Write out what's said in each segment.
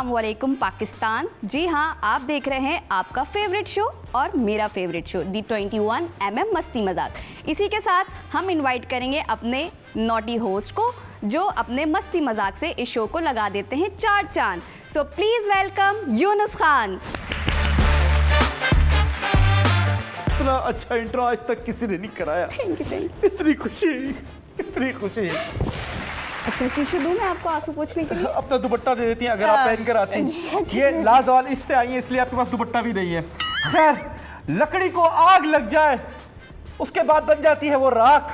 अस्सलामुअलैकुम पाकिस्तान। जी हाँ, आप देख रहे हैं आपका फेवरेट शो और मेरा फेवरेट शो दी 21mm मस्ती मजाक। इसी के साथ हम इनवाइट करेंगे अपने नॉटी होस्ट को जो अपने मस्ती मजाक से इस शो को लगा देते हैं 4 चांद। So please welcome Yunus Khan. इतना अच्छा इंट्रो आज तक किसी ने नहीं कराया। Thank you. इतनी खुशी, इतनी खुशी। अच्छा टिश्यू दूं मैं आपको आंसू पोंछने के लिए? अपना दुपट्टा दे देती हैं अगर आप पहन कर आती हैं। ये लाजवाल इससे आई है इसलिए आपके पास दुपट्टा भी नहीं है। खैर, लकड़ी को आग लग जाए उसके बाद बन जाती है वो राख।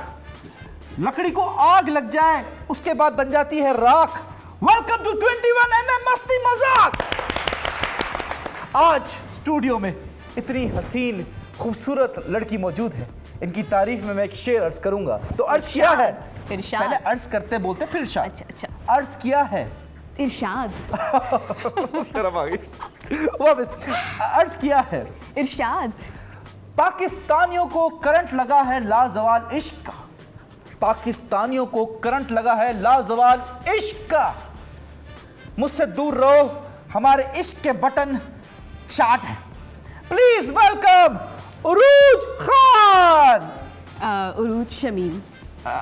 लकड़ी को आग लग जाए उसके बाद बन जाती है राख। वेलकम टू 21mm मस्ती मजाक। आज स्टूडियो में इतनी हसीन खूबसूरत लड़की मौजूद है। इनकी तारीफ में मैं एक शेर अर्ज करूंगा। तो अर्ज किया है, पहले अर्ज करते बोलते फिर इरशाद। अच्छा। अर्ज किया है इरशाद। शर्म आ गई। वापस अर्ज किया है इरशाद। पाकिस्तानियों को करंट लगा है लाजवाल इश्क का। पाकिस्तानियों को करंट लगा है लाजवाल इश्क का। मुझसे दूर रहो, हमारे इश्क के बटन शार्ट हैं। Please welcome Urooj Khan. Urooj Shamim.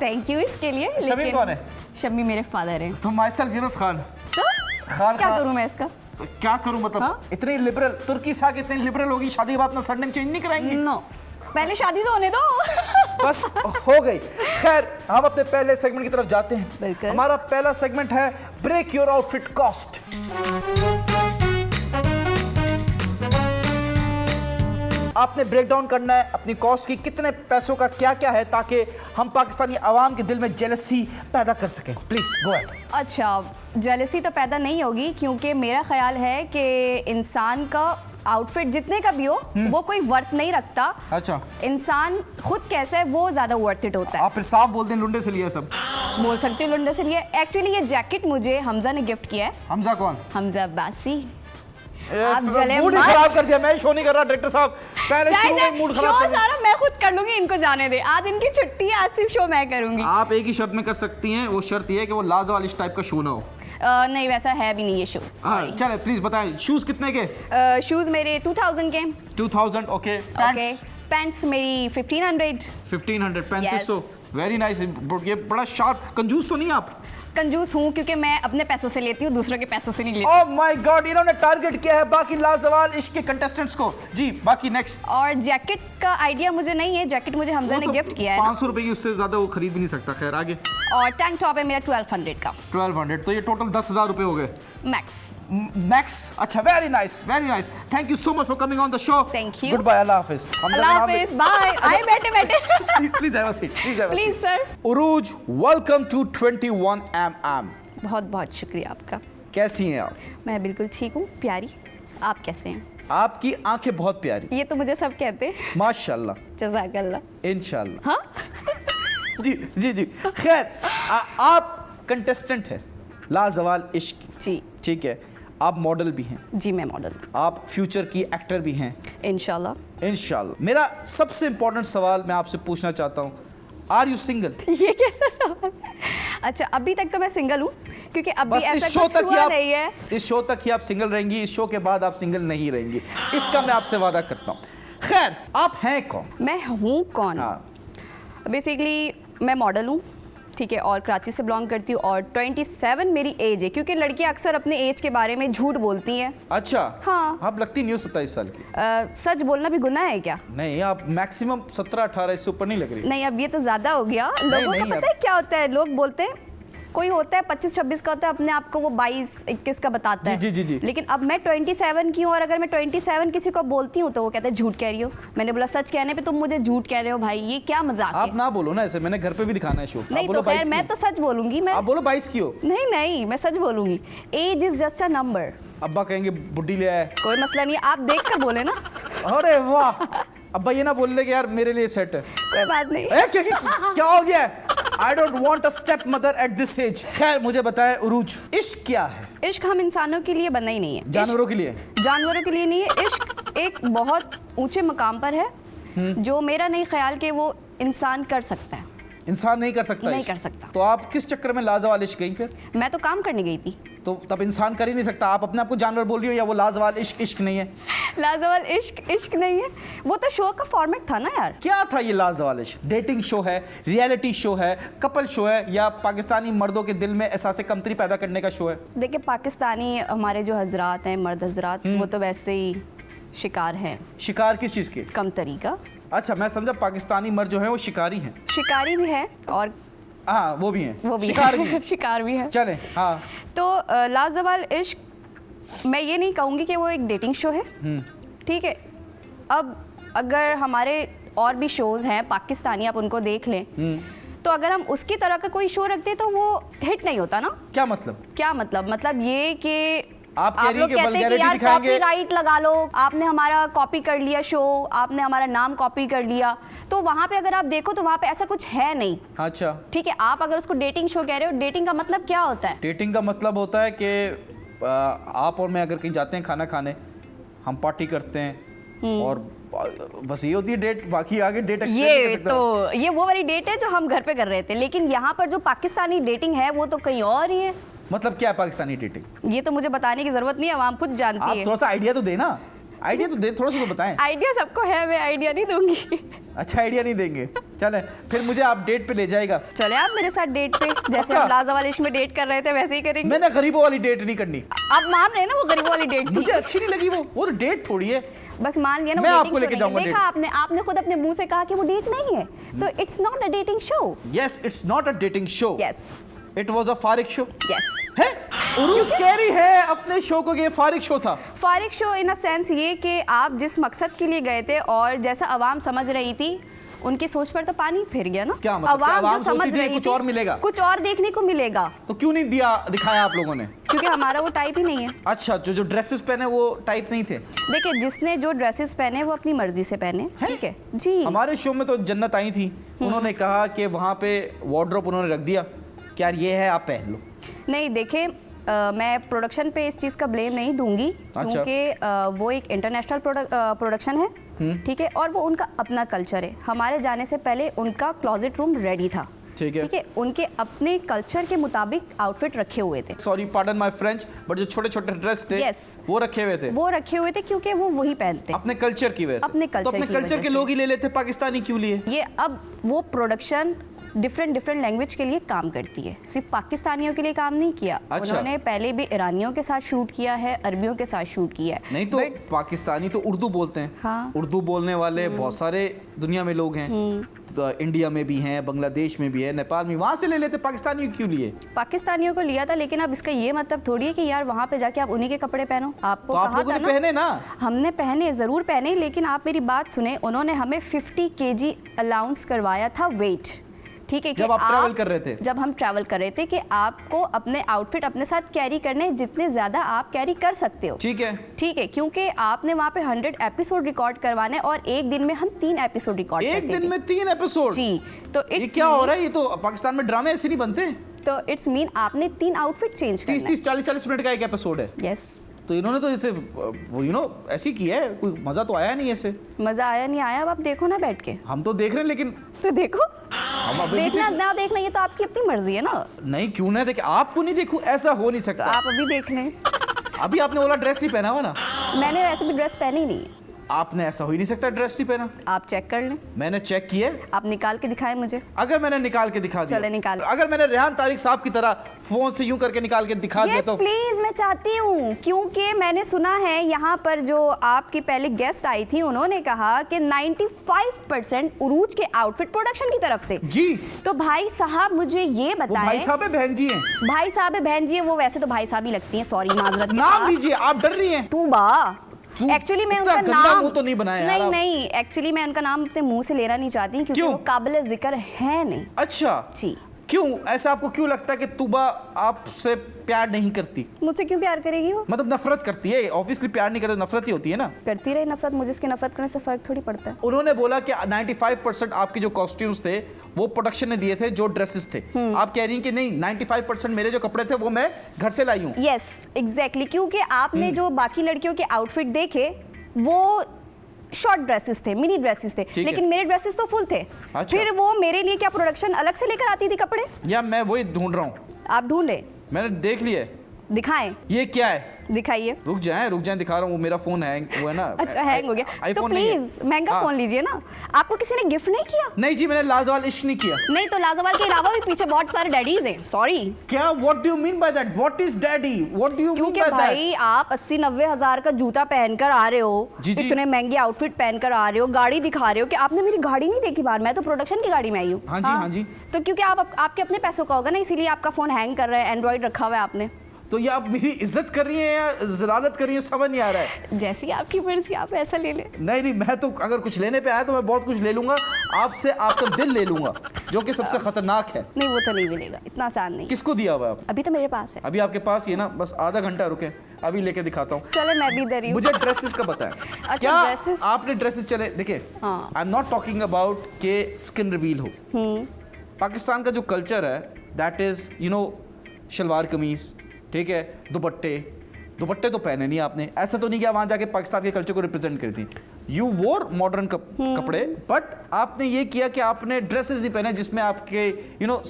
Thank you इसके लिए। शमीम कौन है? शमीम मेरे फादर हैं। तुम माइसेल्फ यूनुस खान। तो खान क्या करूं मैं इसका? क्या करूं मतलब? हाँ? इतनी लिबरल तुर्की से आके इतनी लिबरल होगी, शादी के बाद अपना सरनेम चेंज नहीं कराएंगी? नो, पहले शादी तो होने दो। बस हो गई। खैर, हम अपने पहले सेगमेंट की तरफ जाते हैं। बिल्कुल। हमारा पहला सेगमेंट है ब्रेक योर आउटफिट कॉस्ट। आपने ब्रेक डाउन करना है अपनी कॉस्ट की, कितने पैसों का क्या क्या है, ताकि हम पाकिस्तानी आवाम के दिल में जेलसी पैदा कर सकें। Please go ahead. अच्छा, जेलसी तो पैदा नहीं होगी क्योंकि मेरा ख्याल है कि इंसान का आउटफिट जितने का भी हो वो कोई वर्थ नहीं रखता। अच्छा, इंसान खुद कैसा है वो ज्यादा वर्थ इट होता है। आप फिर साफ बोल दें, लुंडे से लिया सब। बोल सकते हो लुंडे से लिए। एक्चुअली ये जैकेट मुझे हमजा ने गिफ्ट किया है। हमजा कौन? हमजा अब्बासी। आप मूड ही खराब कर दिया। मैं शो नहीं कर रहा डायरेक्टर साहब, पहले शुरू में मूड खराब कर दिया। सारा मैं खुद कर लूंगी, इनको जाने दे। आज इनकी छुट्टी है, आज सिर्फ शो मैं करूंगी। आप एक ही शर्त में कर सकती हैं, वो शर्त ये है कि वो लाजवाल इस टाइप का शो ना हो। नहीं वैसा है भी नहीं ये शो। हाँ, चले प्लीज बताएं। शूज कितने के? शूज मेरे 2000 के। 2000 ओके। पैंट्स मेरी 1500। 1500 3500। Yes. Very nice. ये बड़ा शार्प। कंजूस तो नहीं आप? कंजूस हूँ क्योंकि मैं अपने पैसों से लेती हूँ, दूसरों के पैसों से नहीं लेती। ओह माय गॉड, इन्होंने टारगेट किया है बाकी लाजवाल इश्क के कंटेस्टेंट्स को। जी बाकी नेक्स्ट। और जैकेट का आइडिया मुझे नहीं है, जैकेट मुझे हमजा ने गिफ्ट किया है। 500 रुपए की, उससे ज्यादा वो खरीद भी नहीं सकता। खैर आगे। और टैंक टॉप है मेरा 1200 का। 1200, तो ये टोटल 10,000 रुपए हो गए मैक्स। मैक्स। अच्छा, very nice, very nice. Thank you so much for coming on the show. Thank you. Good bye, अल्लाह हाफिज। अल्लाह हाफिज, बाय। आए बैठे बैठे। Please have a seat, please have a please seat. Sir. Urooj, welcome to 21mm। बहुत बहुत शुक्रिया आपका। कैसी हैं आप? मैं बिल्कुल ठीक हूँ, प्यारी। आप कैसे हैं? आपकी आंखें बहुत प्यारी। ये तो मुझे सब कहते हैं। माशाल्लाह, जज़ाकल्लाह। इंशाल्लाह। हाँ। जी जी जी। खैर, आप कंटेस्टेंट हैं लाजवाल इश्क। जी। ठीक है, आप मॉडल भी हैं। जी मैं मॉडल। आप फ्यूचर की एक्टर भी हैं इंशाल्लाह। इंशाल्लाह। मेरा सबसे इंपॉर्टेंट सवाल मैं आपसे पूछना चाहता हूँ, आर यू सिंगल? ये कैसा सवाल है? अच्छा, अभी तक तो मैं सिंगल हूँ क्योंकि अभी बस ऐसा इस शो कुछ तक ही हुआ आप, नहीं है। इस शो तक ही आप सिंगल रहेंगी, इस शो के बाद आप सिंगल नहीं रहेंगी, इसका मैं आपसे वादा करता हूँ। खैर, आप हैं कौन? मैं हूँ कौन? हाँ। बेसिकली मैं मॉडल हूँ, ठीक है, और कराची से बिलोंग करती हूँ और 27 मेरी एज है क्योंकि लड़कियाँ अक्सर अपने एज के बारे में झूठ बोलती हैं। अच्छा। हाँ। आप लगती नहीं हो 27 साल की। सच बोलना भी गुनाह है क्या? नहीं, आप मैक्सिमम 17-18, इससे ऊपर नहीं लग रही। नहीं, अब ये तो ज़्यादा हो गया। लोगों नहीं, का पता है क्या होता है? लोग बोलते हैं, कोई होता है 25-26 का होता है, अपने आप को वो 22-21 का बताता है। जी जी जी। लेकिन अब मैं 27 की हूँ और अगर मैं 27 किसी को बोलती हूँ तो वो कहते हैं झूठ कह रही हो। मैंने बोला सच कहने पे तुम मुझे झूठ कह रहे हो भाई, ये क्या मजाक है? आप ना बोलो ना ऐसे, मैंने घर पे भी दिखाना है शो। नहीं तो खैर मैं तो सच बोलूंगी। मैं आप बोलो 22 की हो। नहीं नहीं, मैं सच बोलूंगी। Age is just a number. अब्बा कहेंगे बुड्ढी ले आए। कोई मसला नहीं, आप देख कर बोले ना। अरे वाह, अब्बा ये ना बोल ले कि यार मेरे लिए सेट है। कोई बात नहीं। क्या हो गया? I don't want a step-mother at this age। खैर मुझे बताएं उरूज, इश्क क्या है? इश्क हम इंसानों के लिए बना ही नहीं है। जानवरों के लिए? जानवरों के लिए नहीं है। इश्क एक बहुत ऊंचे मकाम पर है जो मेरा नहीं ख्याल कि वो इंसान कर सकता है। इंसान नहीं कर सकता? नहीं कर सकता। तो आप किस चक्कर में लाजवाल इश्क गई फिर? मैं तो काम करने गई थी। तो तब इंसान कर ही नहीं सकता। आप अपने आप को जानवर बोल रही हो या वो लाजवाल इश्क इश्क नहीं है? लाजवाल इश्क इश्क नहीं है, वो तो शो का फॉर्मेट था ना यार। क्या था ये लाजवाल इश्क? डेटिंग शो है, रियलिटी शो है, कपल शो है, या पाकिस्तानी मर्दों के दिल में एहसास कमतरी पैदा करने का शो है? देखिए पाकिस्तानी हमारे जो हजरात हैं, मर्द हजरात, वो तो वैसे ही शिकार हैं। शिकार किस चीज़ के? कमतरी का। अच्छा, मैं समझा पाकिस्तानी मर्द जो है वो शिकारी हैं। शिकारी भी है और हाँ वो भी हैं, वो भी शिकार भी हैं। शिकार भी है। चलें, हाँ। तो लाजवाल इश्क मैं ये नहीं कहूँगी कि वो एक डेटिंग शो है, ठीक है। अब अगर हमारे और भी शोज़ हैं पाकिस्तानी, आप उनको देख लें, तो अगर हम उसकी तरह का कोई शो रखते तो वो हिट नहीं होता ना। क्या मतलब? क्या मतलब? मतलब ये कि आप कह रही हैं लोग कि कहते हैं कि वल्गैरिटी यार दिखाएंगे। कॉपीराइट लगा लो, आपने हमारा कॉपी कर लिया शो, आपने हमारा नाम कॉपी कर लिया। तो वहाँ पे अगर आप देखो तो वहाँ पे ऐसा कुछ है नहीं। अच्छा, ठीक है, आप अगर उसको डेटिंग शो कह रहे हो, डेटिंग का मतलब क्या होता है? डेटिंग का मतलब होता है कि आप और मैं अगर कहीं जाते हैं खाना खाने, हम पार्टी करते हैं और बस ये होती है डेट, बाकी आगे डेट एक्सप्लेन नहीं कर ये सकता। तो ये वो वाली डेट है जो हम घर पे कर रहे थे, लेकिन यहाँ पर जो पाकिस्तानी डेटिंग है वो तो कहीं और ही है। मतलब क्या है पाकिस्तानी डेटिंग? ये तो मुझे बताने की जरूरत नहीं है, आवाम खुद जानती आप है। थोड़ा सा आइडिया तो देना, आइडिया तो दे, थोड़ा सा तो बताएं। आइडिया सबको है, मैं आइडिया नहीं दूंगी। अच्छा, आइडिया नहीं देंगे, चलें फिर मुझे आप डेट पे ले जाएगा। चले आप मेरे साथ डेट पे, जैसे हम लाजवाल इश्क में डेट कर रहे थे वैसे ही करेंगे। मैंने गरीबों वाली डेट नहीं करनी। आप मान रहे हैं ना वो गरीबों वाली डेट थी। मुझे अच्छी नहीं लगी वो तो डेट थोड़ी है। बस मान लिया ना, मैं वो आपको dating लेके show जाऊंगा नहीं है। देखा आपने खुद अपने मुंह से कहा कि वो डेट नहीं है, तो it's not a dating show. Yes, it's not a dating show, yes it was a फारिग शो। यस। है उरूज कह रही है अपने शो को कि ये फारिग शो था। फारिग शो इन अ सेंस ये कि आप जिस मकसद के लिए गए थे और जैसा आवाम समझ रही थी, उनकी सोच पर तो पानी फिर गया ना। क्या मतलब? आवाम जो समझ रही कुछ थी, और मिलेगा, कुछ और देखने को मिलेगा। तो क्यों नहीं दिखाया आप लोगों ने? क्योंकि हमारा वो टाइप ही नहीं है। अच्छा, जो ड्रेसेस पहने वो टाइप नहीं थे? देखिए, जिसने जो ड्रेसेस पहने वो अपनी मर्जी से पहने, ठीक है जी। हमारे शो में तो जन्नत आई थी, उन्होंने कहा कि वहाँ पे वार्डरोब उन्होंने रख दिया कि यार ये है, आप पहन लो। नहीं देखिए, मैं प्रोडक्शन पे इस चीज़ का ब्लेम नहीं दूंगी, क्योंकि वो एक इंटरनेशनल प्रोडक्शन है, ठीक है, और वो उनका अपना कल्चर है। हमारे जाने से पहले उनका क्लोजेट रूम रेडी था, ठीक है, उनके अपने कल्चर के मुताबिक आउटफिट रखे हुए थे। Sorry pardon my French, but जो छोटे छोटे ड्रेस थे वो रखे हुए थे क्योंकि वो वही पहनते अपने कल्चर की वजह से। अपने कल्चर के लोग ही ले लेते, पाकिस्तानी क्यों लिए? ये अब वो प्रोडक्शन डिफरेंट लैंग्वेज के लिए काम करती है, सिर्फ पाकिस्तानियों के लिए काम नहीं किया। अच्छा। उन्होंने पहले भी ईरानियों के साथ शूट किया है, अरबियों के साथ शूट किया है। नहीं तो पाकिस्तानी तो उर्दू बोलते हैं। हाँ। उर्दू बोलने वाले बहुत सारे दुनिया में लोग हैं, तो इंडिया में भी हैं, बांग्लादेश में भी है, नेपाल में, वहाँ से ले लेते, पाकिस्तानियों क्यों लिए? पाकिस्तानियों को लिया था, लेकिन अब इसका ये मतलब थोड़ी है कि यार वहाँ पे जाके आप उन्हीं के कपड़े पहनो। आपको तो आप लोगों ने पहने ना? हमने पहने, जरूर पहने, लेकिन आप मेरी बात सुने, उन्होंने हमें 50 kg अलाउंस करवाया था वेट, ठीक है। जब आप ट्रैवल कर रहे थे? जब हम ट्रैवल कर रहे थे कि आपको अपने आउटफिट अपने साथ कैरी करने, जितने ज्यादा आप कैरी कर सकते हो, ठीक है, ठीक है, क्योंकि आपने वहाँ पे 100 एपिसोड रिकॉर्ड करवाने और एक दिन में हम 3 एपिसोड रिकॉर्ड करते थे। एक दिन में 3 एपिसोड? जी। तो ये क्या हो रहा है? ये तो पाकिस्तान में ड्रामे ऐसे नहीं बनते। तो इट्स मीन आपने 3 आउटफिट चेंज करना है। 30-40 मिनट का एक एपिसोड है। यस। तो इन्होंने तो इसे ऐसे किया है, कोई मजा तो आया नहीं ऐसे। मजा आया नहीं आया, अब आप देखो ना बैठ के। हम तो देख रहे हैं, लेकिन तो देखो, हम अभी देखना ना देखना ये तो आपकी अपनी मर्जी है ना। नहीं, क्यों ना देखे, आपको नहीं देखूं, ऐसा हो नहीं तो सकता। आप अभी देख लें। अभी आपने वाला ड्रेस नहीं पहना हुआ ना? मैंने वैसे भी ड्रेस पहनी नहीं है। आपने ऐसा हो ही नहीं सकता, ड्रेस नहीं पहना। आप चेक कर लें। मैंने चेक किया। आप निकाल के दिखाएं मुझे। अगर मैंने निकाल के दिखा दिया, चले निकाल। अगर मैंने रेहान तारिक साहब की तरह फोन से यूं करके निकाल के दिखा दिया तो प्लीज, मैं चाहती हूँ, क्योंकि मैंने सुना है यहाँ पर जो आपकी पहले गेस्ट आई थी, उन्होंने कहा कि 95% उरूज के आउटफिट प्रोडक्शन की तरफ से। जी। तो भाई साहब मुझे ये बताएं। भाई साहब है, बहन जी हैं? भाई साहब है, बहन जी है, वो वैसे तो भाई साहब ही लगती हैं, सॉरी माजरत। नाम लीजिए, आप डर रही हैं। तूबा। एक्चुअली मैं उनका नाम मुंह तो नहीं बनाया यार। नहीं, एक्चुअली मैं उनका नाम अपने मुंह से लेना नहीं चाहती, क्योंकि वो काबिल जिक्र है नहीं। अच्छा जी। क्यों ऐसा? आपको क्यों लगता है कि तुबा आपसे प्यार नहीं करती? मुझसे क्यों प्यार करेगी वो? मतलब नफरत करती है। ऑब्वियसली प्यार नहीं करती, नफरत ही होती है ना। करती रहे नफरत, मुझे इसकी नफरत करने से फर्क थोड़ी पड़ता है। उन्होंने बोला कि 95% आपके जो कॉस्ट्यूम्स थे वो प्रोडक्शन ने दिए थे, जो ड्रेसेस थे। आप कह रही हैं कि नहीं, 95% मेरे जो कपड़े थे वो मैं घर से लाई हूँ। यस एग्जैक्टली, क्योंकि आपने जो बाकी लड़कियों के आउटफिट देखे वो शॉर्ट ड्रेसेस थे, मिनी ड्रेसेस थे, लेकिन मेरे ड्रेसेस तो फुल थे। अच्छा। फिर वो मेरे लिए क्या प्रोडक्शन अलग से लेकर आती थी कपड़े? या मैं वही ढूंढ रहा हूँ। आप ढूंढे? मैंने देख लिया, दिखाएं? ये क्या है? दिखाइए। रुक जाएं दिखा रहा हूँ। वो मेरा फोन है वो है ना। अच्छा हैंग हो गया तो iPhone नहीं है। प्लीज महंगा हाँ। फोन लीजिए ना। आपको किसी ने गिफ्ट नहीं किया? नहीं जी, मैंने लाजवाल इश्क नहीं किया। नहीं तो लाजवाल के अलावा भी पीछे बहुत सारे डैडीज हैं। सॉरी। क्या? What do you mean by that? What is daddy? What do you mean क्योंकि बाय दैट? भाई आप 80-90 हजार का जूता पहनकर आ रहे हो, जी, जी। इतने महंगे आउटफिट पहनकर आ रहे हो, गाड़ी दिखा रहे हो कि आपने मेरी गाड़ी नहीं देखी बाहर। मैं तो प्रोडक्शन की गाड़ी में आई हूँ। हाँ जी, हाँ जी। तो क्योंकि आपके अपने पैसों का होगा ना, इसीलिए आपका फोन हैंग कर रहा है। एंड्रॉइड रखा हुआ है आपने। तो ये आप मेरी इज्जत कर रही हैं या जलालत कर रही हैं, समझ नहीं आ रहा है। जैसी आपकी मर्जी, आप ऐसा ले ले। नहीं, मैं तो अगर कुछ लेने पे आया तो मैं बहुत कुछ ले लूंगा आपसे। आपका दिल ले लूंगा, जो कि सबसे खतरनाक है। नहीं वो तो नहीं मिलेगा, इतना आसान नहीं। किसको दिया हुआ है आप? अभी तो मेरे पास है। अभी आपके पास ये ना, बस आधा घंटा रुके, अभी लेके दिखाता हूँ। चले मैं भी इधर ही हूँ। मुझे ड्रेसेस का बताएं। अच्छा, क्या dresses? आपने ड्रेसेस चले देखिए। हाँ। आई एम नॉट टॉकिंग अबाउट के स्किन रिवील हो। पाकिस्तान का जो कल्चर है दैट इज शलवार कमीज, ठीक है, दुपट्टे तो पहने नहीं आपने। ऐसा तो नहीं कि वहां जाके पाकिस्तान के कल्चर को रिप्रेजेंट करती। यू वोर मॉडर्न कपड़े, बट आपने ये किया कि आपने ड्रेसेस नहीं पहने जिसमें आपके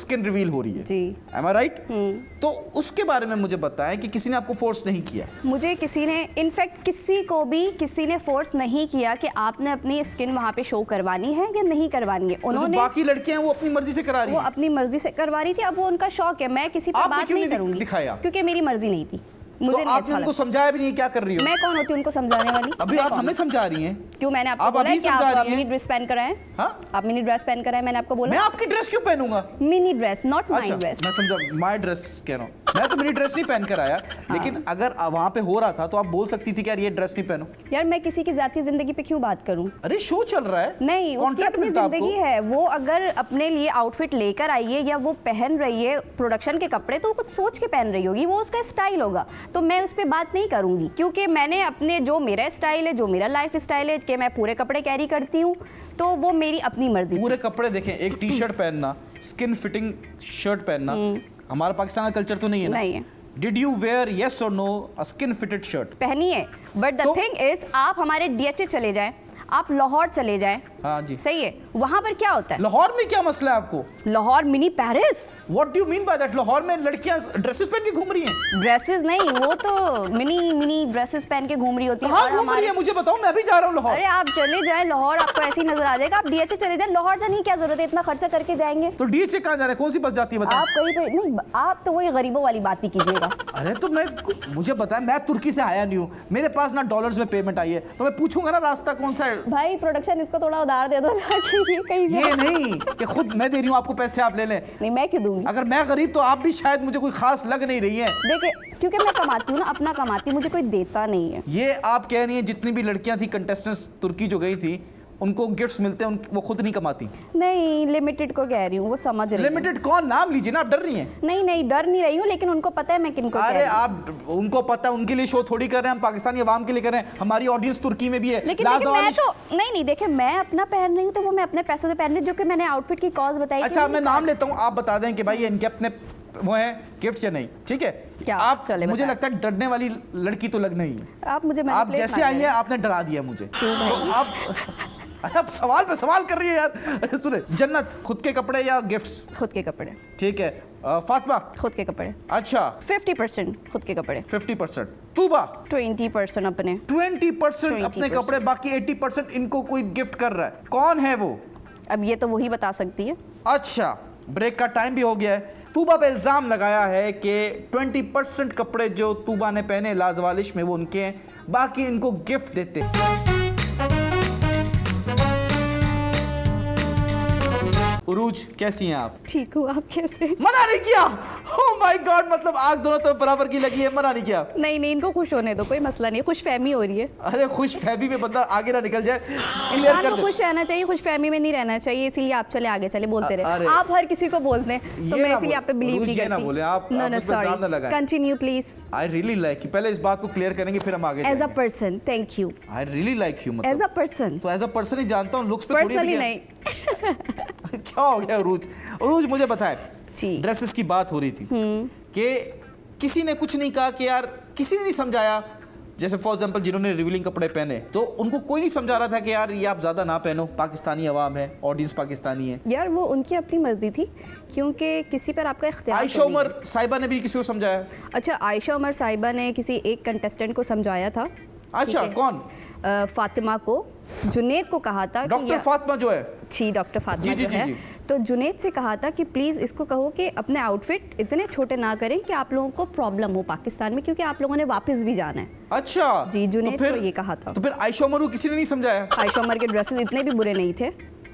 स्किन रिवील हो रही है। जी। एम आई राइट? तो उसके बारे में मुझे बताएं कि किसी ने आपको फोर्स नहीं किया? मुझे किसी ने, इनफैक्ट किसी ने फोर्स नहीं किया कि आपने अपनी स्किन वहाँ पे शो करवानी है या नहीं करवानी है। उन्होंने, बाकी लड़कियां वो अपनी मर्जी से करा रही वो हैं। अपनी मर्जी से करवा रही थी। अब वो उनका शौक है, मैं किसी पर आपने बात क्यों नहीं नहीं करूंगी दिखाया? क्योंकि मेरी मर्जी नहीं थी। मुझे तो नहीं आपने अच्छा उनको लगा। समझाया भी नहीं, क्या कर रही हो? मैं कौन होती हूँ उनको समझाने वाली? अभी मैं आप कौन हमें हूँ? समझा रही हैं। क्यों? मैंने आपको आप बोला अभी है कि समझा आप रही हैं। मिनी ड्रेस पहन कर आए? हाँ? आप मिनी ड्रेस पहन कर आए, मैंने आपको बोला। मैं आपकी ड्रेस क्यों पहनूंगा? मिनी ड्रेस, नॉट माई अच्छा, ड्रेस। मैं समझा, माय ड्रेस कह रहा हूँ। मैं तो मिनी ड्रेस नहीं पहन कर आया, लेकिन अगर वहां पे हो रहा था तो आप बोल सकती थी कि यार ये ड्रेस नहीं पहनो। यार मैं किसी की जाती जिंदगी पे क्यों बात करूं? अरे शो चल रहा है। नहीं, उसकी Content अपनी मिलता आपको। जिंदगी है। वो अगर अपने लिए आउटफिट लेकर आई है या वो पहन रही है प्रोडक्शन के कपड़े, तो वो कुछ सोच के पहन रही होगी, वो उसका स्टाइल होगा। तो मैं उस पर बात नहीं करूंगी, क्योंकि मैंने अपने, जो मेरा स्टाइल है, जो मेरा लाइफ स्टाइल है, कि मैं पूरे कपड़े कैरी करती हूँ, तो वो मेरी अपनी मर्जी। पूरे कपड़े देखें, एक टी शर्ट पहनना, स्किन फिटिंग शर्ट पहनना, हमारा पाकिस्तान का कल्चर तो नहीं है ना? नहीं है। डिड यू वेयर येस और नो अ स्किन फिटेड शर्ट? पहनी है, बट द तो- थिंग इज, आप हमारे डीएचए चले जाएं, आप लाहौर चले जाएं, हाँ जी, सही है, वहां पर क्या होता है? लाहौर में क्या मसला है आपको? Lahore mini Paris. What do you mean by that? Lahore में लड़कियां ड्रेसेस पहन के घूम रही हैं? ड्रेसेस नहीं, वो तो मिनी ड्रेसेस पहन के घूम रही होती है। कहाँ और घूम रही हमारे, है? मुझे बताओ, मैं भी जा रहा हूँ लाहौर। अरे आप चले जाएं लाहौर, आपको ऐसे ही नजर आ जाएगा। आप डीएचए चले जाएं, लाहौर जाने की क्या जरूरत है? इतना खर्चा करके जाएंगे तो डीएचए कहाँ जा रहे हैं? कौन सी बस जाती है बताओ? आप कहीं पे नहीं, आप तो वही गरीबों वाली बात ही कीजिएगा। अरे तो मुझे बताया, मैं तुर्की से आया नहीं हूँ, मेरे पास ना डॉलर्स में पेमेंट आई है, तो मैं पूछूंगा ना रास्ता कौन सा है। भाई प्रोडक्शन इसको थोड़ा उधार दे दो ताकि ये कहीं ये नहीं कि खुद मैं दे रही हूँ आपको पैसे, आप ले लें। नहीं, मैं क्यों दूंगी? अगर मैं गरीब तो आप भी शायद मुझे कोई खास लग नहीं रही है। देखिए, क्योंकि मैं कमाती हूँ ना, अपना कमाती हूँ, मुझे कोई देता नहीं है। ये आप कह रही हैं जितनी भी लड़कियां थी कंटेस्टेंट्स तुर्की जो गई थी, उनको गिफ्ट्स मिलते हैं, वो खुद नहीं कमाती? नहीं, लिमिटेड को कह रही हूँ, वो समझ रही है। लिमिटेड कौन? नाम लीजिए ना, आप डर रही हैं। नहीं, डर नहीं रही हूँ, लेकिन उनको पता है मैं किनको कह अरे रही हूँ। आप, उनको पता है, उनके लिए शो थोड़ी कर रहे हैं हम, पाकिस्तानी अवाम के लिए कर रहे हैं। हमारी ऑडियंस तुर्की में भी है। लेकिन देखिए, मैं तो नहीं, देखिए मैं अपना पहन रही हूँ तो वो मैं अपने पैसों से पहन रही हूँ, जो कि मैंने आउटफिट की कॉज बताई थी। अच्छा, मैं नाम लेता हूँ, आप बता दें कि भाई ये इनके अपने वो हैं गिफ्ट्स या नहीं, ठीक है? क्या? आप, चले मुझे बताएं। लगता है डरने वाली लड़की तो लग नहीं है। आप मुझे आप manipulate जैसे ना आई करें। हैं, आपने डरा दिया मुझे। तो आप सवाल पे सवाल कर रही है यार। सुने, जन्नत खुद के कपड़े या गिफ्ट्स? खुद के कपड़े। ठीक है। फातिमा? खुद के कपड़े। अच्छा, 50% खुद के कपड़े, 50%। तूबा? 20% अपने। 20% अपने 20%। कपड़े, बाकी 80% इनको कोई गिफ्ट कर रहा है। कौन है वो? अब ये तो वही बता सकती है। अच्छा, ब्रेक का टाइम भी हो गया है। तूबा पे इल्जाम लगाया है कि 20% कपड़े जो तूबा ने पहने लाजवालिश में वो उनके हैं, बाकी इनको गिफ्ट देते हैं। उरूज, कैसी हैं आप? ठीक हूँ, आप कैसे? मना नहीं किया? ओह माय गॉड, मतलब आग दोनों तरफ बराबर की लगी है, मना नहीं किया? नहीं, इनको खुश होने दो, कोई मसला नहीं है, खुश फहमी हो रही है। अरे खुश फहमी में बंदा आगे ना निकल जाए, क्लियर इंसान कर को दे। खुश रहना चाहिए, खुश फहमी में नहीं रहना चाहिए, इसीलिए आप चले आगे चले बोलते अरे। रहे। आप हर किसी को बोलते हैं, तो ये मैं ना इसीलिए आप पे बिलीव रोज नहीं ये ना बोले, आप करती। नो, मुझ पे इल्जाम ना लगाएं। Continue please. I really like you. पहले इस बात को क्लियर करेंगे, फिर हम आगे एज अ जाएंगे। Person, thank you. I really like you. As मतलब अ पर्सन, तो एज अ पर्सन ही जानता हूँ, लुक्स पे थोड़ी पर्सनली भी नहीं। क्या हो गया उरूज? उरूज मुझे बताए, जी। ड्रेसेस की बात हो रही थी कि किसी ने कुछ नहीं कहा कि यार, किसी ने नहीं समझाया जैसे फॉर एग्जांपल जिन्होंने रिवीलिंग कपड़े पहने तो उनको कोई नहीं समझा रहा था कि यार ये आप ज़्यादा ना पहनो, पाकिस्तानी अवाम है, ऑडियंस पाकिस्तानी है। यार वो उनकी अपनी मर्जी थी, क्योंकि किसी पर आपका इख्तियार आयशा तो नहीं उमर साहिबा ने भी किसी को समझाया? अच्छा, आयशा उमर साहिबा ने किसी एक कंटेस्टेंट को समझाया था। अच्छा, ठीक है। कौन? फातिमा को, जुनेद को कहा था कि डॉक्टर फातिमा जो है, जी डॉक्टर फातिमा जी, जो जी, है, जी। तो जुनेद से कहा था कि प्लीज़ इसको कहो कि अपने आउटफिट इतने छोटे ना करें कि आप लोगों को प्रॉब्लम हो पाकिस्तान में, क्योंकि आप लोगों ने वापस भी जाना है। अच्छा जी, जुनेद तो को ये कहा था। तो फिर आयशा उमर को किसी ने नहीं समझाया? आयशा उमर के ड्रेसेस इतने भी बुरे नहीं थे।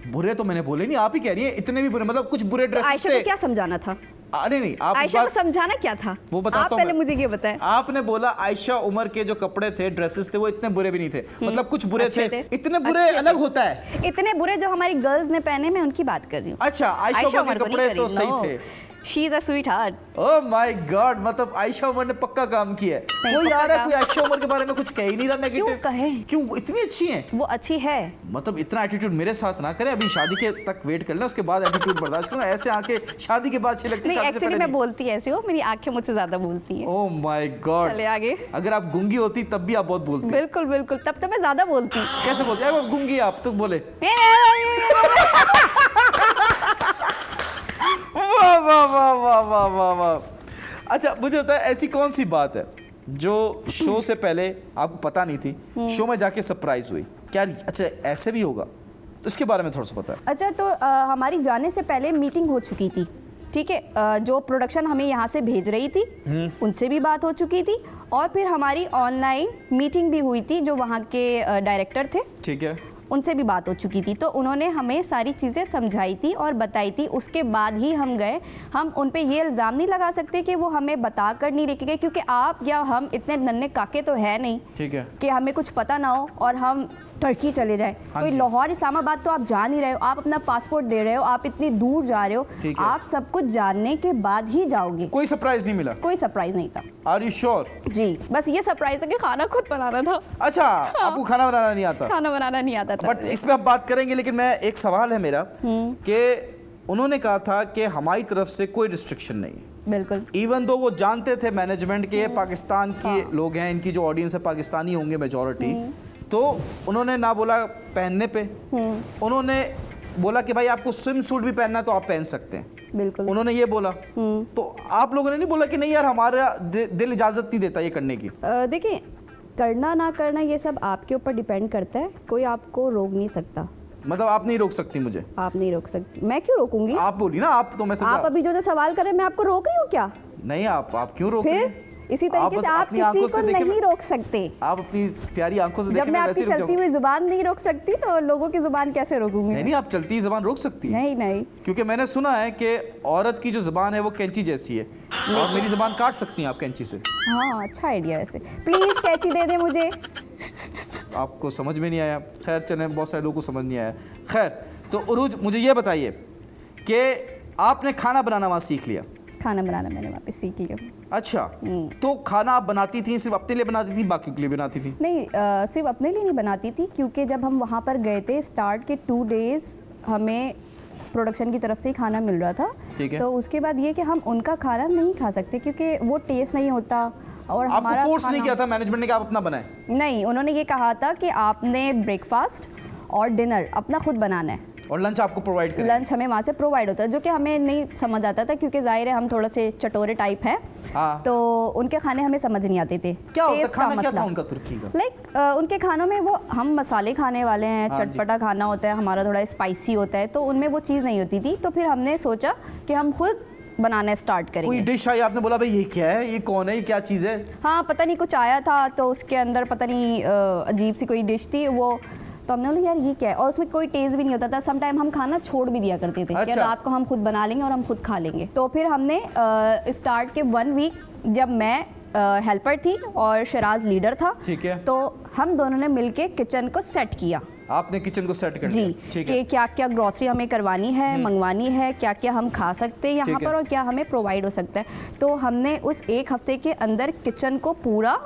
बुरे तो मैंने बोले नहीं, आप ही कह रही है इतने भी बुरे, मतलब कुछ बुरे तो ड्रेसेस आयशा थे। को क्या समझाना था? अरे नहीं, आप आयशा को समझाना क्या था वो बताता आप हूं पहले मैं। मुझे ये बताएं। आपने बोला आयशा उमर के जो कपड़े थे, ड्रेसेस थे, वो इतने बुरे भी नहीं थे, मतलब कुछ बुरे अच्छे थे। थे। इतने बुरे अच्छे अलग थे। होता है। इतने बुरे जो हमारी गर्ल्स ने पहने, मैं उनकी बात कर रही हूँ। अच्छा, आयशा उमर के कपड़े तो सही थे। She is a sweet heart. Oh my God, मतलब आयशा उमर ने पक्का काम किया है। कोई आ रहा है, कोई आयशा उमर के बारे में कुछ कह ही नहीं रहा नेगेटिव। क्यों कहे? क्यों, वो इतनी अच्छी हैं। वो अच्छी है। मतलब इतना एटीट्यूड मेरे साथ ना करें, अभी शादी के तक वेट कर लें, उसके बाद एटीट्यूड बर्दाश्त करूंगा। ऐसे आके शादी के बाद अच्छी लगती है, नहीं, शादी से एक्चुअली पहले मैं बोलती ऐसे हो, मेरी आंखें मुझसे ज्यादा बोलती हैं। ओह माय गॉड, चले आगे। अगर आप गूंगी होती तब भी आप बहुत बोलती। बिल्कुल बिल्कुल, तब तो मैं ज्यादा बोलती। कैसे बोलती है? गूंगी आप तो बोले। वाह वाह वाह वाह वाह वाह वाह। अच्छा, मुझे होता है ऐसी कौन सी बात है जो शो से पहले आपको पता नहीं थी, शो में जाके सरप्राइज हुई? क्या अच्छा ऐसे भी होगा? तो इसके बारे में थोड़ा सा पता है। अच्छा, तो हमारी जाने से पहले मीटिंग हो चुकी थी, ठीक है। जो प्रोडक्शन हमें यहाँ से भेज रही थी उनसे भी बात हो चुकी थी, और फिर हमारी ऑनलाइन मीटिंग भी हुई थी जो वहाँ के डायरेक्टर थे, ठीक है, उनसे भी बात हो चुकी थी। तो उन्होंने हमें सारी चीज़ें समझाई थी और बताई थी, उसके बाद ही हम गए। हम उन पे ये इल्ज़ाम नहीं लगा सकते कि वो हमें बता कर नहीं लेके गए, क्योंकि आप या हम इतने नन्हे काके तो है नहीं ठीक है। कि हमें कुछ पता ना हो और हम टर्की चले जाए। हाँ कोई जी। लाहौर इस्लामाबाद तो आप जा नहीं रहे हो, आप अपना पासपोर्ट दे रहे हो, आप इतनी दूर जा रहे हो, ठीक है। आप सब कुछ जानने के बाद ही जाओगे। कोई सरप्राइज नहीं मिला? कोई सरप्राइज नहीं था आर यू श्योर? जी, बस ये सरप्राइज है कि खाना खुद बनाना था। अच्छा, आपको खाना बनाना नहीं आता? खाना बनाना नहीं आता था बट मुझे। इस पे आप बात करेंगे, लेकिन मैं एक सवाल है मेरा कि उन्होंने कहा था कि हमारी तरफ से कोई रिस्ट्रिक्शन नहीं है, बिल्कुल। इवन दो वो जानते थे मैनेजमेंट के ये पाकिस्तान के लोग हैं, इनकी जो ऑडियंस है पाकिस्तानी होंगे मेजॉरिटी, तो उन्होंने ना बोला पहनने पे, उन्होंने बोला कि भाई आपको स्विम सूट भी पहनना है तो आप पहन सकते हैं, बिल्कुल। उन्होंने ये बोला। तो आप लोगों ने नहीं बोला कि नहीं यार हमारा दिल इजाज़त नहीं देता ये करने की? देखिए, करना ना करना ये सब आपके ऊपर डिपेंड करता है, कोई आपको रोक नहीं सकता। मतलब आप नहीं रोक सकती मुझे? आप नहीं रोक सकती, मैं क्यों रोकूंगी? आप बोली ना, आप तो मैं समझा। आप अभी जो सवाल कर रहे हैं, मैं आपको रोक रही हूँ क्या? नहीं, आप क्यों रोक रही हैं? फिर इसी आप तरीके बस से आप अपनी किसी आंखों को से देखें, नहीं रोक सकते। आप अपनी प्यारी आंखों से जब देखें, मैं मैं आपकी वैसे ही रुक चलती जाऊंगा। हुई जुबान नहीं रोक सकती तो लोगों की जुबान कैसे रोकूंगी? नहीं नहीं, आप चलती जुबान रोक सकती है। नहीं नहीं, क्योंकि मैंने सुना है कि औरत की जो जुबान है वो कैंची जैसी है, और मेरी जुबान काट सकती हैं आप कैंची से। हाँ अच्छा आइडिया वैसे। प्लीज कैंची दे दे मुझे। आपको समझ में नहीं आया? खैर चलें, बहुत सारे लोगों को समझ नहीं आया। खैर, तो उरूज मुझे ये बताइए कि आपने खाना बनाना वहाँ सीख लिया? खाना बनाना मैंने वापस सीख लिया। अच्छा, तो खाना आप बनाती थी, सिर्फ अपने लिए बनाती थी, बाकी के लिए बनाती थी? नहीं, सिर्फ अपने लिए नहीं बनाती थी, क्योंकि जब हम वहाँ पर गए थे स्टार्ट के 2 डेज हमें प्रोडक्शन की तरफ से ही खाना मिल रहा था। ठीक है। तो उसके बाद ये कि हम उनका खाना नहीं खा सकते क्योंकि वो टेस्ट नहीं होता। और आपको हमारा फोर्स नहीं खाना- किया था मैनेजमेंट ने कि आप अपना बनाएं? नहीं, उन्होंने ये कहा था कि आपने ब्रेकफास्ट और डिनर अपना खुद बनाना है, और लंच आपको प्रोवाइड करें? लंच हमें वहाँ से प्रोवाइड होता है, जो कि हमें नहीं समझ आता था क्योंकि जाहिर है हम थोड़ा से चटोरे टाइप हैं। हाँ। तो उनके खाने हमें समझ नहीं आते थे। क्या होता टेस्ट का खाना, क्या था मसला। उनका तुर्की का? लाइक उनके खानों में वो हम मसाले खाने वाले हैं, हाँ जी। चटपटा खाना होता है, हमारा थोड़ा स्पाइसी होता है, तो उनमें वो चीज़ नहीं होती थी। तो फिर हमने सोचा कि हम खुद बनाना स्टार्ट कोई करेंगे। डिश आई, आपने बोला भाई ये क्या है, ये कौन है, ये क्या चीज़ है? हाँ, पता नहीं कुछ आया था तो उसके अंदर पता नहीं अजीब सी कोई डिश थी वो, तो हमने बोला यार ये क्या है, और उसमें कोई टेस्ट भी नहीं होता था। सम टाइम हम खाना छोड़ भी दिया करते थे कि अच्छा। रात को हम खुद बना लेंगे और हम खुद खा लेंगे। तो फिर हमने स्टार्ट के 1 वीक जब मैं हेल्पर थी और शराज लीडर था, ठीक है। तो हम दोनों ने मिलके किचन को सेट किया। आपने किचन को सेट कर जी, दिया? ठीक कि है। क्या क्या ग्रॉसरी हमें करवानी है, मंगवानी है, क्या क्या हम खा सकते हैं यहाँ ठीक है। पर और क्या हमें प्रोवाइड हो सकता है। तो हमने उस 1 हफ्ते के अंदर किचन को पूरा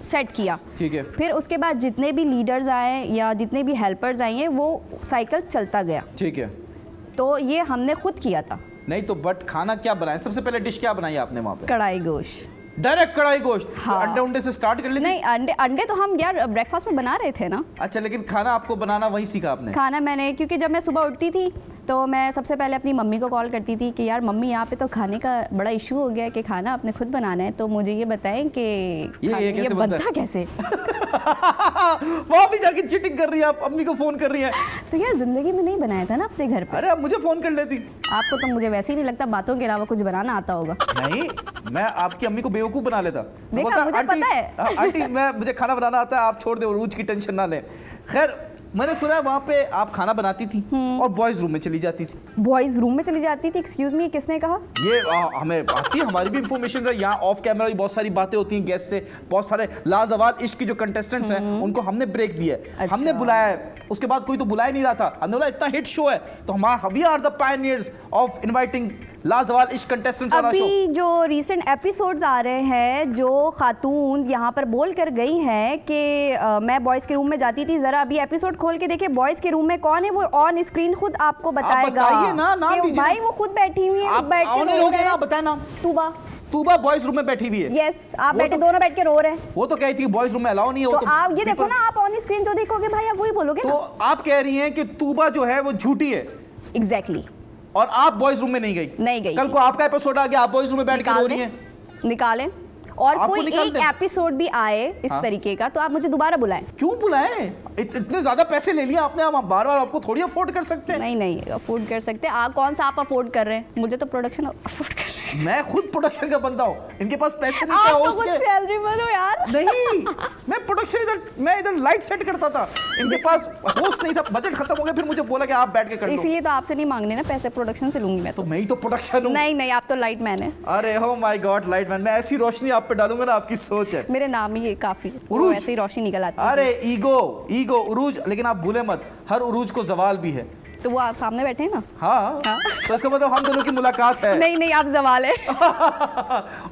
सेट किया। ठीक है। फिर उसके बाद जितने भी लीडर्स आए या जितने भी हेल्पर्स आए हैं वो साइकिल चलता गया। ठीक है। तो ये हमने खुद किया था। नहीं तो बट खाना क्या बनाया सबसे पहले, डिश क्या बनाई आपने वहाँ पे? कढ़ाई गोश्त। डायरेक्ट कढ़ाई गोश्त। हाँ। अंडे उंडे से स्टार्ट कर लेती? नहीं, अंडे अंडे तो हम यार ब्रेकफास्ट में बना रहे थे ना। अच्छा, लेकिन खाना आपको बनाना वहीं सीखा आपने? खाना मैंने, क्योंकि जब मैं सुबह उठती थी तो मैं सबसे पहले अपनी मम्मी को कॉल करती थी कि यार मम्मी यहाँ पे तो खाने का बड़ा इशू हो गया है कि खाना आपने खुद बनाना है, तो मुझे ये बताएं कि ये कैसे बनता कैसे। वहाँ भी जाके चीटिंग कर रही है आप, अम्मी को फोन कर रही है। तो यार जिंदगी में नहीं बनाया था ना अपने घर पे। अरे आप मुझे फोन कर लेती। आपको तो मुझे वैसे ही नहीं लगता बातों के अलावा कुछ बनाना आता होगा। नहीं, मैं आपकी अम्मी को बेवकूफ बना लेता। देखा, बोलता, मुझे आंटी, पता है। आंटी मुझे खाना बनाना आता है, आप छोड़ दो, रोज की टेंशन ना लें। खैर, मैंने सुना है वहाँ पे आप खाना बनाती थी और बॉयज रूम में चली जाती थी। बॉयज रूम में चली जाती थी? एक्सक्यूज मी, किसने कहा? ये हमें आती है, हमारी भी इंफॉर्मेशन है। यहाँ ऑफ कैमरा भी बहुत सारी बातें होती हैं गेस्ट से। बहुत सारे लाजवाब इश्क के जो कंटेस्टेंट्स हैं उनको हमने ब्रेक दिया है। अच्छा। हमने बुलाया है, उसके बाद कोई तो बुला ही नहीं रहा था। हमने बोला इतना हिट शो है तो we are the pioneers of inviting लाजवाब इश्क कंटेस्टेंट्स ऑन आवर शो। अभी जो रीसेंट एपिसोड्स आ रहे हैं, जो खातून यहाँ पर बोल कर गई हैं कि मैं बॉयज़ के रूम में जाती थी, ज़रा अभी एपिसोड खोल के देखिए बॉयज़ के रूम में कौन है, वो ऑन स्क्रीन खुद आपको बताएगा। बताइए ना, नाम कि लीजिए भाई ना। वो खुद बैठी हुई है, आप ऑनर हो गए ना, बताए नाम। तूबा बॉयज रूम में बैठी हुई है। यस, आप वो बैठे तो- दोनों बैठ के रो रहे हैं। वो तो कहती है बॉयज रूम में अलाउ नहीं है। तो वो तो आप ये देखो ना, आप ऑन स्क्रीन जो देखोगे भाई आप वही बोलोगे तो ना। आप कह रही हैं कि तूबा जो है वो झूठी है एग्जैक्टली। और आप बॉयज रूम में नहीं गई। नहीं गई। कल को आपका एपिसोड आ गया, आप बॉयज रूम में बैठ के रो रही हैं। निकालें, और आपको कोई निकाल एक दें। एपिसोड भी आए इस हाँ। तरीके का तो आप मुझे दोबारा बुलाएं। क्यों बुलाएं? इतने ज्यादा पैसे ले लिए आपने, हम बार बार आपको थोड़ी अफोर्ड कर सकते हैं। नहीं नहीं, अफोर्ड कर सकते हैं आप। कौन सा आप अफोर्ड कर रहे हैं? मुझे तो प्रोडक्शन अफोर्ड कर रहे हैं। मैं खुद प्रोडक्शन का बंदा हूँ, इनके पास पैसे नहीं आप क्या तो होस्ट कुछ के। सैलरी बनो यार। नहीं, मैं प्रोडक्शन मैं इधर लाइट सेट करता था, इनके पास होस्ट नहीं था, बजट खत्म हो गया, फिर मुझे बोला कि आप बैठ के कर लो। इसीलिए तो आपसे नहीं मांगने ना पैसे, प्रोडक्शन से लूंगी मैं तो तो। मैं ही तो प्रोडक्शन हूँ। नहीं नहीं, आप तो लाइट मैन है। अरे हो माय गॉड, लाइट मैन, मैं ऐसी रोशनी आप पे डालूंगा ना, आपकी सोच है। मेरे नाम ही ये काफी, उरूज। ऐसे ही रोशनी निकल आती है। अरे ईगो उरूज, लेकिन आप भूले मत, हर उरूज को जवाल भी है। तो वो आप सामने बैठे हैं ना। हाँ, हाँ। तो इसका मतलब हम दोनों की मुलाकात है। नहीं नहीं, आप जवाल है।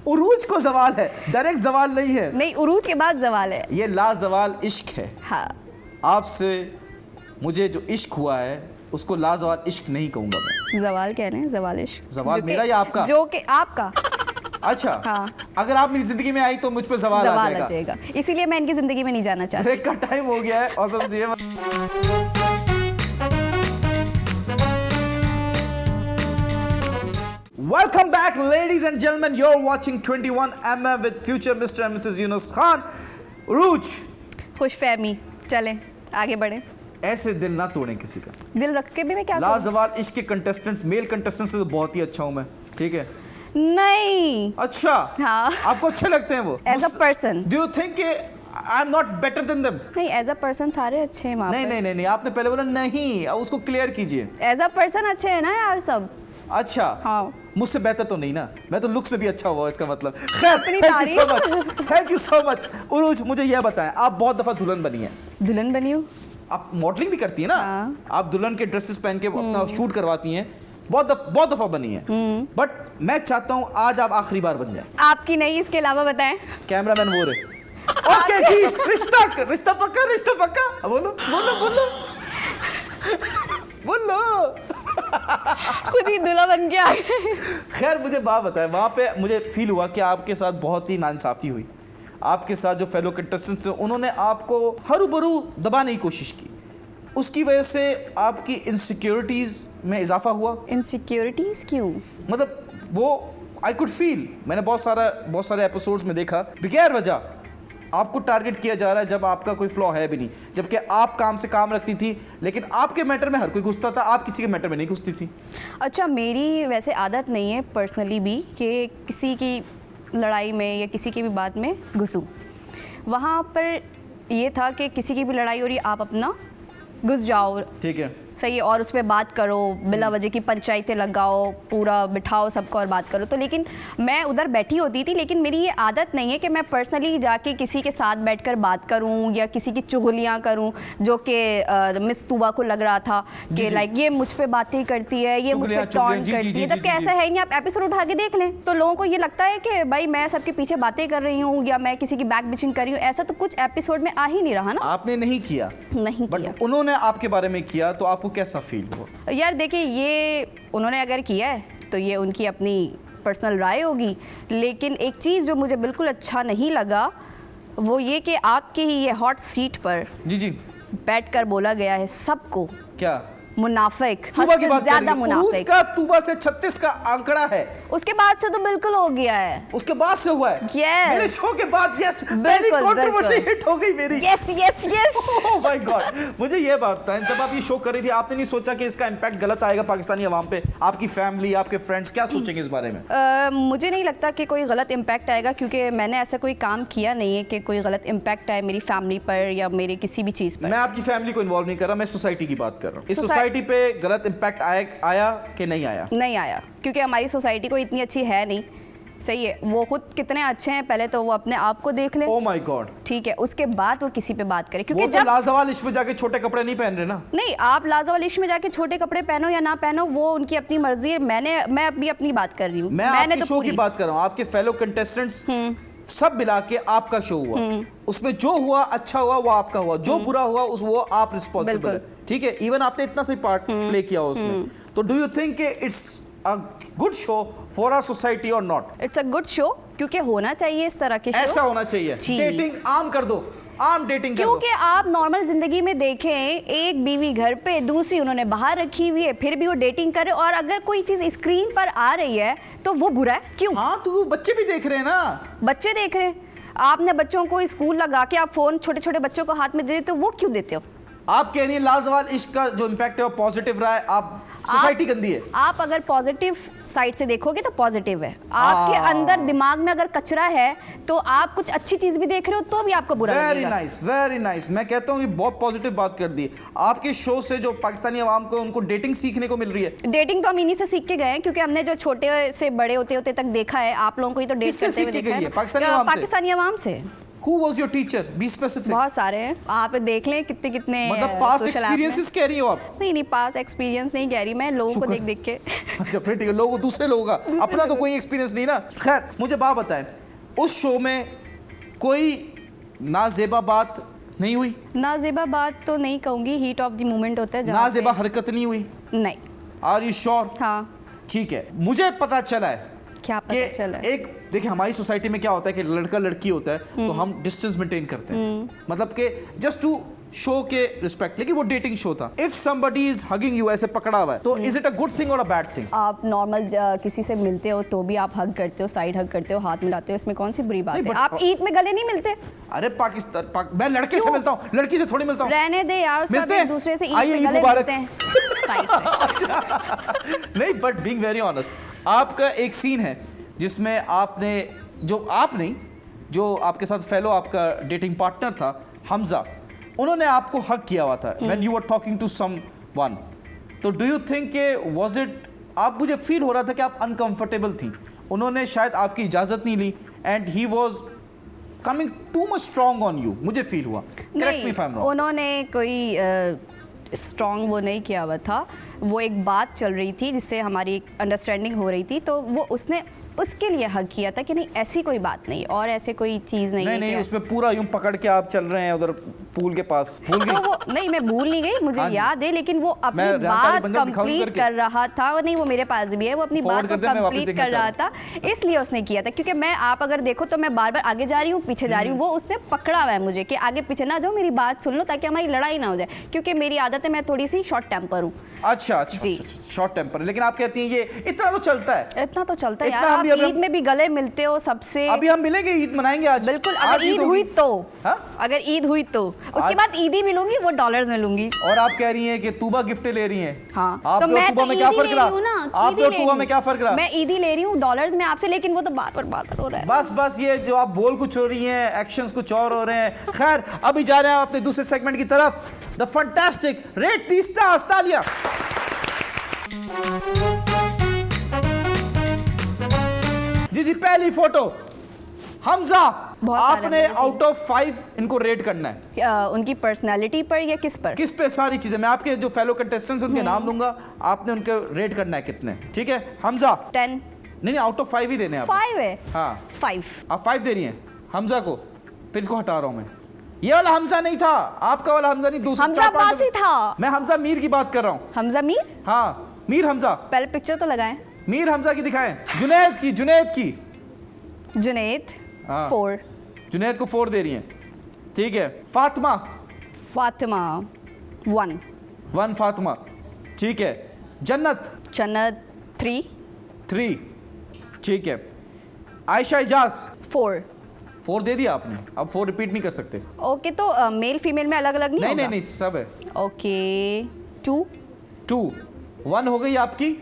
उरूज को जवाल है, डायरेक्ट जवाल नहीं है। नहीं, उरूज के बाद जवाल है। ये लाजवाल इश्क है। हाँ। आपसे मुझे जो इश्क हुआ है उसको लाजवाल इश्क नहीं कहूंगा मैं। जवाल कह रहे हैं, जवाल इश्क। जवाल जो कि- मेरा या आपका? जो कि आपका। अच्छा। हाँ। अगर आप मेरी जिंदगी में आई तो मुझ पे जवाल आ जवाल आ जाएगा। जाएगा, इसीलिए मैं इनकी जिंदगी में नहीं जाना चाहती। ब्रेक का टाइम हो गया है और बस ये Welcome back, ladies and gentlemen. You're watching 21mm with future Mr. and Mrs. Yunus Khan. रूज, खुशफहमी, चलें आगे बढ़े। ऐसे दिल ना तोड़ें किसी का। दिल रख के भी मैं क्या करूं? लाजवाल इश्क के कंटेस्टेंट्स, मेल कंटेस्टेंट्स से तो बहुत ही अच्छा हूं मैं, ठीक है? नहीं। अच्छा। हाँ। आपको अच्छे लगते हैं वो? As a person. Do you think I am not better than them? नहीं, एज अ पर्सन सारे अच्छे हैं वहाँ नहीं पे। नहीं नहीं नहीं, आपने पहले बोला नहीं, अब उसको क्लियर कीजिए। एज अ पर्सन अच्छे हैं ना यार सब। अच्छा। हाँ। मुझसे बेहतर तो नहीं ना, मैं तो लुक्स में भी अच्छा हुआ इसका मतलब। खैर, अपनी थैंक यू सो मच उरूज। मुझे यह बताएं, आप बहुत दफा दुल्हन बनी है, दुल्हन बनी हूँ। आप मॉडलिंग भी करती है ना? हाँ। आप दुल्हन के ड्रेसेस पहन के अपना शूट करवाती हैं, बहुत दफा बनी है। बट मैं चाहता हूं आज आप आखिरी बार बन जाए। आपकी नहीं, इसके अलावा बताएं। कैमरामैन वो रहे। ओके जी, रिश्ता पक्का। बोलो बोलो बोलो बोलो। खुद ही दूल्हा बन के आ गए। खैर, मुझे बात बताएं, वहाँ पे मुझे फील हुआ कि आपके साथ बहुत ही नाइंसाफ़ी हुई। आपके साथ जो फेलो कंटेस्टेंट्स थे उन्होंने आपको हरू-भरू दबाने की कोशिश की, उसकी वजह से आपकी इनसिक्योरिटीज़ में इजाफा हुआ। इनसिक्योरिटीज क्यों? मतलब वो आई कुड फील, मैंने बहुत सारे एपिसोड्स में देखा, बगैर वजह आपको टारगेट किया जा रहा है जब आपका कोई फ्लॉ है भी नहीं, जबकि आप काम से काम रखती थी, लेकिन आपके मैटर में हर कोई घुसता था, आप किसी के मैटर में नहीं घुसती थी। अच्छा, मेरी वैसे आदत नहीं है पर्सनली भी कि किसी की लड़ाई में या किसी की भी बात में घुसूँ। वहाँ पर ये था कि किसी की भी लड़ाई हो रही, आप अपना घुस जाओ, ठीक है, सही है, और उस पर बात करो, बिला वजह की पंचायतें लगाओ, पूरा बिठाओ सबको और बात करो। तो लेकिन मैं उधर बैठी होती थी, लेकिन मेरी ये आदत नहीं है कि मैं पर्सनली जाके किसी के साथ बैठकर बात करूं या किसी की चुगलियां करूं, जो कि मिस तूबा को लग रहा था कि लाइक ये मुझ पे बातें करती है, ये मुझ पे टॉन्ट करती है, जबकि ऐसा है नहीं। आप एपिसोड उठा के देख लें तो लोगों को ये लगता है कि भाई मैं सबके पीछे बातें कर रही हूँ या मैं किसी की बैक बिचिंग कर रही हूँ। ऐसा तो कुछ एपिसोड में आ ही नहीं रहा ना। आपने नहीं किया, नहीं किया। बट उन्होंने आपके बारे में किया, तो आपको कैसा फील हुआ? यार देखिए, ये उन्होंने अगर किया है तो ये उनकी अपनी पर्सनल राय होगी, लेकिन एक चीज़ जो मुझे बिल्कुल अच्छा नहीं लगा वो ये कि आपके ही ये हॉट सीट पर जी जी बैठकर बोला गया है सबको क्या मुनाफिक, तूबा की बात ज्यादा मुनाफिक। का तूबा से 36 का आंकड़ा है, उसके बाद से तो बिल्कुल हो गया है। उसके बाद से हुआ है। Yes. मेरे शो के बाद यस पहली बिल्कुल, कंट्रोवर्सी बिल्कुल। हिट हो गई मेरी। Yes yes yes. Oh my God. मुझे ये बात बताएं, जब आप ये शो कर रही थी आपने नहीं सोचा कि इसका इम्पैक्ट गलत आएगा पाकिस्तानी अवाम पे? आपकी फैमिली, आपके फ्रेंड्स क्या सोचेंगे इस बारे में? मुझे नहीं लगता कि कोई गलत इम्पैक्ट आएगा, क्योंकि मैंने ऐसा कोई काम किया नहीं है कि कोई गलत इम्पैक्ट आए मेरी फैमिली पर या मेरे किसी भी चीज़ पर। मैं आपकी फैमिली को इन्वॉल्व नहीं कर रहा, मैं सोसाइटी की बात कर रहा हूँ। इस सोसाइ- सोसाइटी पे गलत इम्पैक्ट आया कि नहीं आया? नहीं आया, क्योंकि हमारी सोसाइटी को इतनी अच्छी है नहीं। सही है, वो खुद कितने अच्छे हैं पहले तो वो अपने आप को देख ले। ओह माय गॉड। ठीक है, उसके बाद वो किसी पे बात करे, वो क्योंकि तो जब लाजवाल इश्क में जाके छोटे कपड़े नहीं पहन रहे ना। नहीं, आप लाजवाल इश्क में जाके छोटे कपड़े पहनो या ना पहनो वो उनकी अपनी मर्जी है। मैं अभी अपनी बात कर रही हूँ। मैं मैंने आपके तो शो की पूरी बात कर रहा हूँ, आपके फेलो कंटेस्टेंट्स सब मिला के आपका शो हुआ, उसमें जो हुआ अच्छा हुआ वो आपका हुआ, जो बुरा हुआ उस वो आप रिस्पॉन्सिबल है। ठीक है, इवन आपने इतना सही पार्ट प्ले किया उसमें। तो do you think it's a good show for our society और not? It's a good show, क्योंकि होना चाहिए इस तरह के शो। ऐसा होना चाहिए। जी। डेटिंग आम कर दो, आम डेटिंग कर दो। क्योंकि आप नॉर्मल जिंदगी में देखें, एक बीवी घर पे, दूसरी उन्होंने बाहर रखी हुई है, फिर भी वो डेटिंग करे, और अगर कोई चीज स्क्रीन पर आ रही है तो वो बुरा है क्यों? हाँ तो बच्चे भी देख रहे हैं ना। बच्चे देख रहे हैं, आपने बच्चों को स्कूल लगा के आप फोन छोटे छोटे बच्चों को हाथ में दे देते हो, वो क्यों देते हो? आप कह रही हैं लाजवाल इश्क का जो इम्पैक्ट है वो पॉजिटिव रहा है, आप सोसाइटी गंदी है। आप अगर पॉजिटिव साइड से देखोगे तो पॉजिटिव है। आपके अंदर दिमाग में अगर कचरा है तो आप कुछ अच्छी चीज भी देख रहे हो तो भी आपको बुरा वेरी लगेगा। Nice, very nice. मैं कहता हूँ ये बहुत पॉजिटिव बात कर दी आपके शो से, जो पाकिस्तानी अवाम को उनको डेटिंग सीखने को मिल रही है। डेटिंग तो हम इन्हीं से सीख के गए हैं, क्योंकि हमने जो छोटे से बड़े होते होते तक देखा है, आप लोगों को ही तो डेट किससे करते हुए सीख के देखा गई है है? पाकिस्तानी ना। अवाम से? पाकिस्तानी अवाम से। Who was your teacher? Be specific. बहुत सारे हैं, आप देख लें कितने कितने मतलब पास्ट social app एक्सपीरियंसेस कह रही हो आप? में। नहीं पास एक्सपीरियंस नहीं कह रही मैं, लोगों को शुक्र। देख देख के। अच्छा फिर ठीक है, लोगों दूसरे लोगों का, अपना तो कोई एक्सपीरियंस नहीं ना। खैर मुझे बात बताएं, उस शो में कोई नाजेबा बात नहीं हुई? नाजेबा बात तो नहीं कहूँगी, हीट ऑफ द मोमेंट होता है जहाँ नाजेबा पे- हरकत नहीं हुई? नहीं। Are you sure? हाँ, ठीक है। मुझे पता चला है क्या कि पता चला? एक देखिए हमारी सोसाइटी में क्या होता है कि लड़का लड़की होता है तो हम डिस्टेंस मेंटेन करते हैं, मतलब कि जस्ट टू शो के रिस्पेक्ट, लेकिन वो डेटिंग शो था। If somebody is hugging you, ऐसे पकड़ा हुआ है, तो is it a good thing और अ बैड थिंग? आप नॉर्मल किसी से मिलते हो तो भी आप हग करते हो, साइड हग करते हो, हाथ मिलाते हो, इसमें कौन सी बुरी बात नहीं, है? but- आप ईद में गले नहीं मिलते? अरे मैं लड़के से मिलता हूँ, लड़की से थोड़ी मिलता हूँ। रहने दे यार, सब मिलते हैं? एक दूसरे से ईद आइए, में ईद गले मुबारक। मिलते हैं साइड से। नहीं, बट बीइंग वेरी ऑनेस्ट, आपका एक सीन है जिसमें आपने जो आपके साथ फेलो आपका डेटिंग पार्टनर था हमजा, उन्होंने आपको हक किया हुआ था when you were talking to someone. तो do you think was it, आप, मुझे फील हो रहा था कि आप अनकंफर्टेबल थी, उन्होंने शायद आपकी इजाजत नहीं ली and he was coming too much strong on you, मुझे फील हुआ। Correct me if I am wrong. उन्होंने कोई स्ट्रॉन्ग वो नहीं किया हुआ था, वो एक बात चल रही थी जिससे हमारी एक अंडरस्टैंडिंग हो रही थी, तो वो उसने उसके लिए हक किया था कि नहीं ऐसी कोई बात नहीं और ऐसे कोई चीज़ नहीं है नहीं, कि- उसमें पूरा यूं पकड़ के आप चल रहे हैं उधर पूल के पास। भूल गई? तो वो नहीं, मैं भूल नहीं गई, मुझे हाँ जी। याद है, लेकिन वो अपनी मैं जानकारी बात बंदर दिखाऊं कंप्लीट करके? कर रहा था। वो नहीं, वो मेरे पास भी है, वो अपनी Forward बात को कर दे, मैं वापस कंप्लीट देखना कर रहा था, इसलिए उसने किया था। क्योंकि मैं, आप अगर देखो तो मैं बार बार आगे जा रही हूँ, पीछे जा रही हूँ, वो उसने पकड़ा हुआ है मुझे कि आगे पीछे ना जाओ, मेरी बात सुन लो ताकि हमारी लड़ाई ना हो जाए, क्योंकि मेरी आदत है, मैं थोड़ी सी शॉर्ट टेम्पर हूँ। अच्छा, जी। शॉर्ट टेम्पर, लेकिन आप कहती हैं ये इतना तो चलता है। इतना तो चलता है इतना यार, हम आप भी- अभी ईद में भी गले मिलते हो सबसे। अभी हम मिलेंगे, ईद मनाएंगे आज। बिल्कुल, आज अगर ईद होगी। हुई तो। हाँ? अगर ईद हुई तो उसके आज- बाद ईद ही मिलूंगी, वो डॉलर्स में लूंगी। और आप कह रही हैं कि तूबा गिफ्ट ले रही हैं। हाँ, आप तो और मैं तूबा तो में क्या ईद ही फर्क ले रहा? रही हूँ ना, आप ईद ही और ले तूबा रही में क्या फर्क रहा? मैं ईद ही ले रही हूँ डॉलर्स में आपसे, लेकिन वो तो बार बार हो रहा है। बस ये जो आप बोल कुछ हो रही हैं, एक्शंस कुछ और हो रहे हैं। खैर, अभी जा रहे हैं अपने दूसरे सेगमेंट की तरफ, the fantastic rate the stars. तालियां। जी, पहली फोटो हमजा, बहुत सारे आपने हैं। आउट ऑफ 5 इनको रेट करना है। उनकी पर्सनालिटी पर या किस पर? किस पे? सारी चीजें। मैं आपके जो फेलो कंटेस्टेंट्स उनके नाम लूंगा, आपने उनके रेट करना है कितने, ठीक है? हमजा 10। नहीं, आउट ऑफ 5 ही देने हैं आप। 5 है? हाँ, 5। आप 5 दे रही हैं हमजा को, फिर इसको हटा रहा हूं मैं। ये वाला हमजा नहीं था, आपका वाला हमजा नहीं, दूसरा हमजा अब्बासी था। मैं हमजा मीर की बात कर रहा हूँ। हमजा मीर? हाँ, मीर हमजा। पहले पिक्चर तो लगाएं। मीर हमजा की दिखाएं, जुनैद की जुनैद हाँ। 4, जुनैद को 4 दे रही हैं, ठीक है। फातिमा फातिमा 1, 1 फातिमा, ठीक है। जन्नत जन्नत 3, 3, ठीक है। आयशा इजाज 4। 4 दे दिया आपने, अब 4 रिपीट नहीं कर सकते। ओके, तो मेल फीमेल में अलग अलग नहीं नहीं होगा? नहीं नहीं, सब है। ओके 2, 1 हो गई आपकी,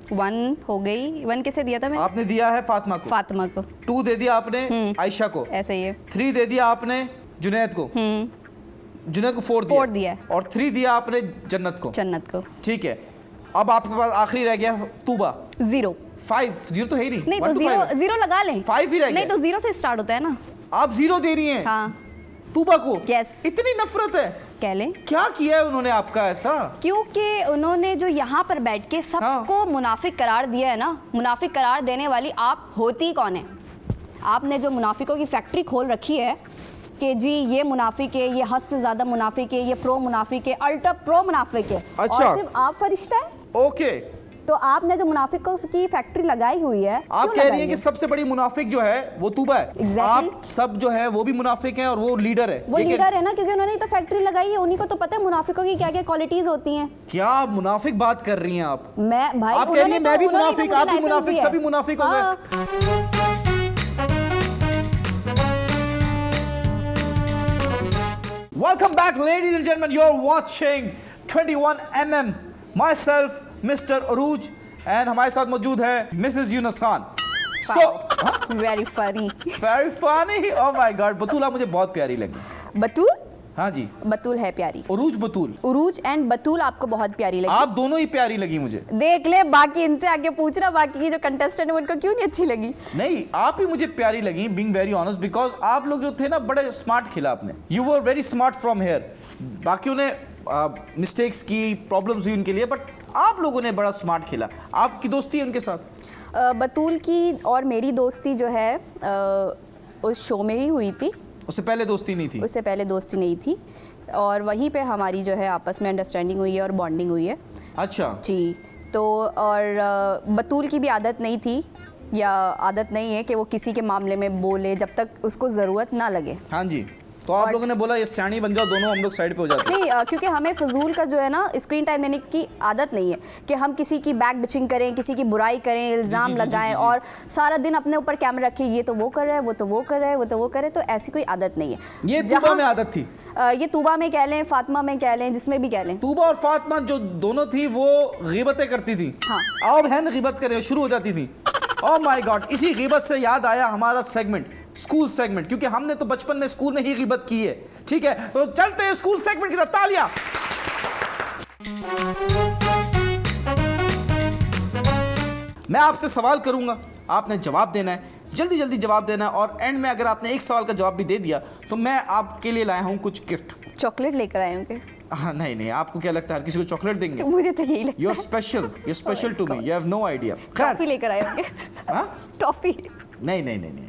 1 हो गई। 1 किसे दिया था मैंने? आपने दिया है फातिमा को। फातिमा को। 2 दे दिया आपने आयशा को। ऐसे ही है। 3 दे दिया आपने जुनैद को। जुनैद को 4 4 दिया है। और 3 दिया आपने जन्नत को। जन्नत को। ठीक है, अब आपके पास आखिरी रह गया तूबा। 0। 5 0 तो है ही नहीं। नहीं 1 तो to 5 है। 0 लगा लें। 5 ही रह नहीं गया। तो 0 से स्टार्ट होता है ना। आप 0 दे रही हैं हाँ, तूबा को। Yes। इतनी नफरत है, कह लें। क्या किया है उन्होंने आपका ऐसा? क्योंकि उन्होंने जो यहाँ पर बैठ के सबको मुनाफिक करार दिया है ना, मुनाफिक करार देने वाली आप होती कौन है? आपने जो मुनाफिकों की फैक्ट्री खोल रखी है कि जी ये मुनाफिक है, ये हद से ज़्यादा मुनाफिक है, ये प्रो मुनाफिक है, अल्ट्रा प्रो मुनाफिक है। अच्छा। और सिर्फ आप फरिश्ता है। ओके, तो आपने जो मुनाफिकों की फैक्ट्री लगाई हुई है, आप कह रही हैं कि सबसे बड़ी मुनाफिक जो है वो तूबा है। Exactly। आप सब जो है वो भी मुनाफिक हैं और वो लीडर है। वो लीडर है ना, क्योंकि उन्होंने ही तो फैक्ट्री लगाई है, उन्हीं को तो पता है मुनाफिकों की क्या क्या क्वालिटीज होती हैं। क्या आप मुनाफिक बात कर रही हैं आप? मैं भाई, आप कह रही हैं मैं भी उन्होंने तो मुनाफिक, मुझे आप भी लाइसेंस मुनाफिक, दिया है। सभी मुनाफिक हो गए। हाँ। Welcome back, ladies and gentlemen. You're watching 21mm. Myself, Mr. Aruj, and हमारे साथ मौजूद है Mrs. Yunus Khan. So, very funny. very funny. Oh my God, बतूल आप मुझे बहुत प्यारी लगी। बतूल? हाँ जी, बतूल है प्यारी। उरूज बतूल। उरूज एंड बतूल आपको बहुत प्यारी लगी। आप दोनों ही प्यारी लगी मुझे। देख ले, बाकी इनसे आगे पूछना, बाकी की जो कंटेस्टेंट है उनको क्यों नहीं अच्छी लगी? नहीं, आप ही मुझे प्यारी लगी, being very honest, because आप लोग जो थे ना बड़े स्मार्ट खेला आपने। You were very smart from here. बाकियों ने मिस्टेक्स की, प्रॉब्लम्स हुई उनके लिए, बट आप लोगों ने बड़ा स्मार्ट खेला। आपकी दोस्ती है उनके साथ? बतूल की और मेरी दोस्ती जो है उस शो में ही हुई थी। उससे पहले दोस्ती नहीं थी? उससे पहले दोस्ती नहीं थी, और वहीं पे हमारी जो है आपस में अंडरस्टैंडिंग हुई है और बॉन्डिंग हुई है। अच्छा जी। तो और बतूल की भी आदत नहीं थी, या आदत नहीं है कि वो किसी के मामले में बोले जब तक उसको ज़रूरत ना लगे। हाँ जी, तो आप लोगों ने बोला ये सियाणी बन जाओ, दोनों हम लोग साइड पे हो जाते हैं। नहीं, क्योंकि हमें फजूल का जो है ना स्क्रीन टाइम लेने की आदत नहीं है कि हम किसी की बैक बिचिंग करें, किसी की बुराई करें, इल्ज़ाम लगाएं और सारा दिन अपने ऊपर कैमरा रखें, ये तो वो कर रहा है, वो तो वो कर रहा है, वो तो वो करे। तो ऐसी कोई आदत नहीं है। ये तूबा में आदत थी? ये तूबा में कह लें, फातिमा में कह लें, जिसमें भी कह लें। तूबा और फातिमा जो दोनों थी वो गीबतें करती थी। हाँ। आओ बहन गीबत करें, शुरू हो जाती थी। ओह माय गॉड, इसी गीबत से याद आया हमारा सेगमेंट, स्कूल सेगमेंट, क्योंकि हमने तो बचपन में स्कूल में ही गीबत की है। ठीक है, तो चलते हैं स्कूल सेगमेंट की तरफ। तालियां। मैं आपसे सवाल करूंगा, आपने जवाब देना है, जल्दी जल्दी जवाब देना है, और एंड में अगर आपने एक सवाल का जवाब भी दे दिया तो मैं आपके लिए लाया हूं कुछ गिफ्ट। चॉकलेट लेकर आए होंगे? हाँ, नहीं नहीं, आपको क्या लगता है हर किसी को चॉकलेट देंगे? मुझे तो यही लगता यू आर है। Special, you special to me, you have no idea. Toffee लेकर आए होंगे। हाँ? टॉफी? नहीं नहीं नहीं नहीं,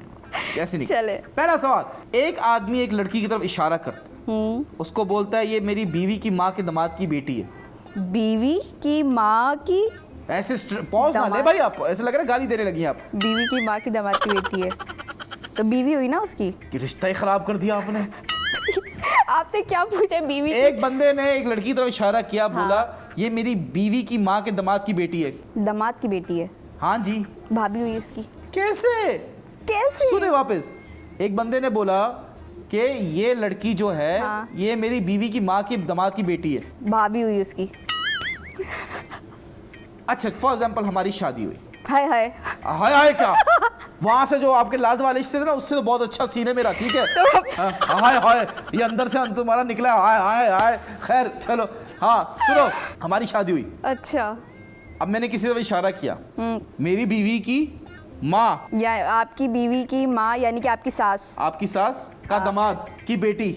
ऐसे नहीं। चले। पहला सवाल, एक आदमी एक लड़की की तरफ इशारा करता है, उसको बोलता है ये मेरी बीवी की माँ के दामाद की बेटी है। बीवी की माँ की? ऐसे पॉज ना ले भाई, आप ऐसे लग रहा है गाली देने लगी आप। बीवी की माँ की दामाद की बेटी है तो बीवी हुई ना उसकी। कि रिश्ता ही खराब कर दिया आपने। आपसे क्या पूछे? बीवी एक बंदे ने एक लड़की की तरफ इशारा किया, बोला ये मेरी बीवी की माँ के दामाद की बेटी है। दामाद की बेटी है? हाँ जी। भाभी हुई उसकी? कैसे? कैसे? सुने वापस, एक बंदे ने बोला कि ये लड़की जो है ये मेरी बीवी की माँ की दामाद की बेटी है। भाभी हुई उसकी? अच्छा, फॉर एग्जाम्पल हमारी शादी हुई। हाय हाय। हाय हाय क्या? वहां से जो आपके लाज वाले से ना, उससे तो बहुत अच्छा सीन है मेरा। ठीक है, हाय हाय, ये अंदर से तुम्हारा निकला, हाय हाय हाय। खैर चलो, हाँ सुनो, हमारी शादी हुई। अच्छा। अब मैंने किसी तरफ इशारा किया, मेरी बीवी की माँ, या आपकी बीवी की माँ यानी कि आपकी सास, आपकी सास का दामाद की बेटी।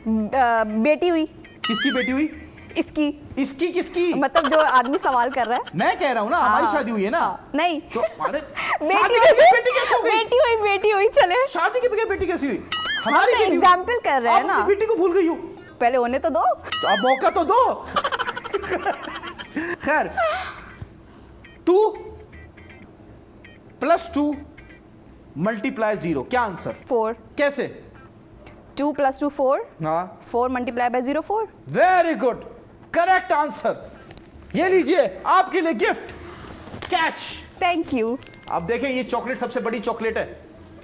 बेटी हुई? किसकी बेटी हुई? इसकी। इसकी किसकी? मतलब जो आदमी सवाल कर रहा है। मैं कह रहा हूँ ना, हमारी शादी हुई है ना। नहीं तो अरे बेटी शादी के बगैर बेटी कैसे हो गई? बेटी हुई चले। शादी के बगैर बेटी कैसी हुई? हमारी बेटी हुई। एग्जाम्पल कर रहे हैं आप ना। अपनी बेटी को भूल गई हो। पहले होने तो दो। तो आप मौका तो दो। खैर, 2 + 2 × 0, क्या आंसर? 4. कैसे? 2 + 2 4. हाँ, 4 × 0 4. Very good, correct answer. ये लीजिए आपके लिए गिफ्ट, कैच। Thank you. अब देखें, ये चॉकलेट सबसे बड़ी चॉकलेट है।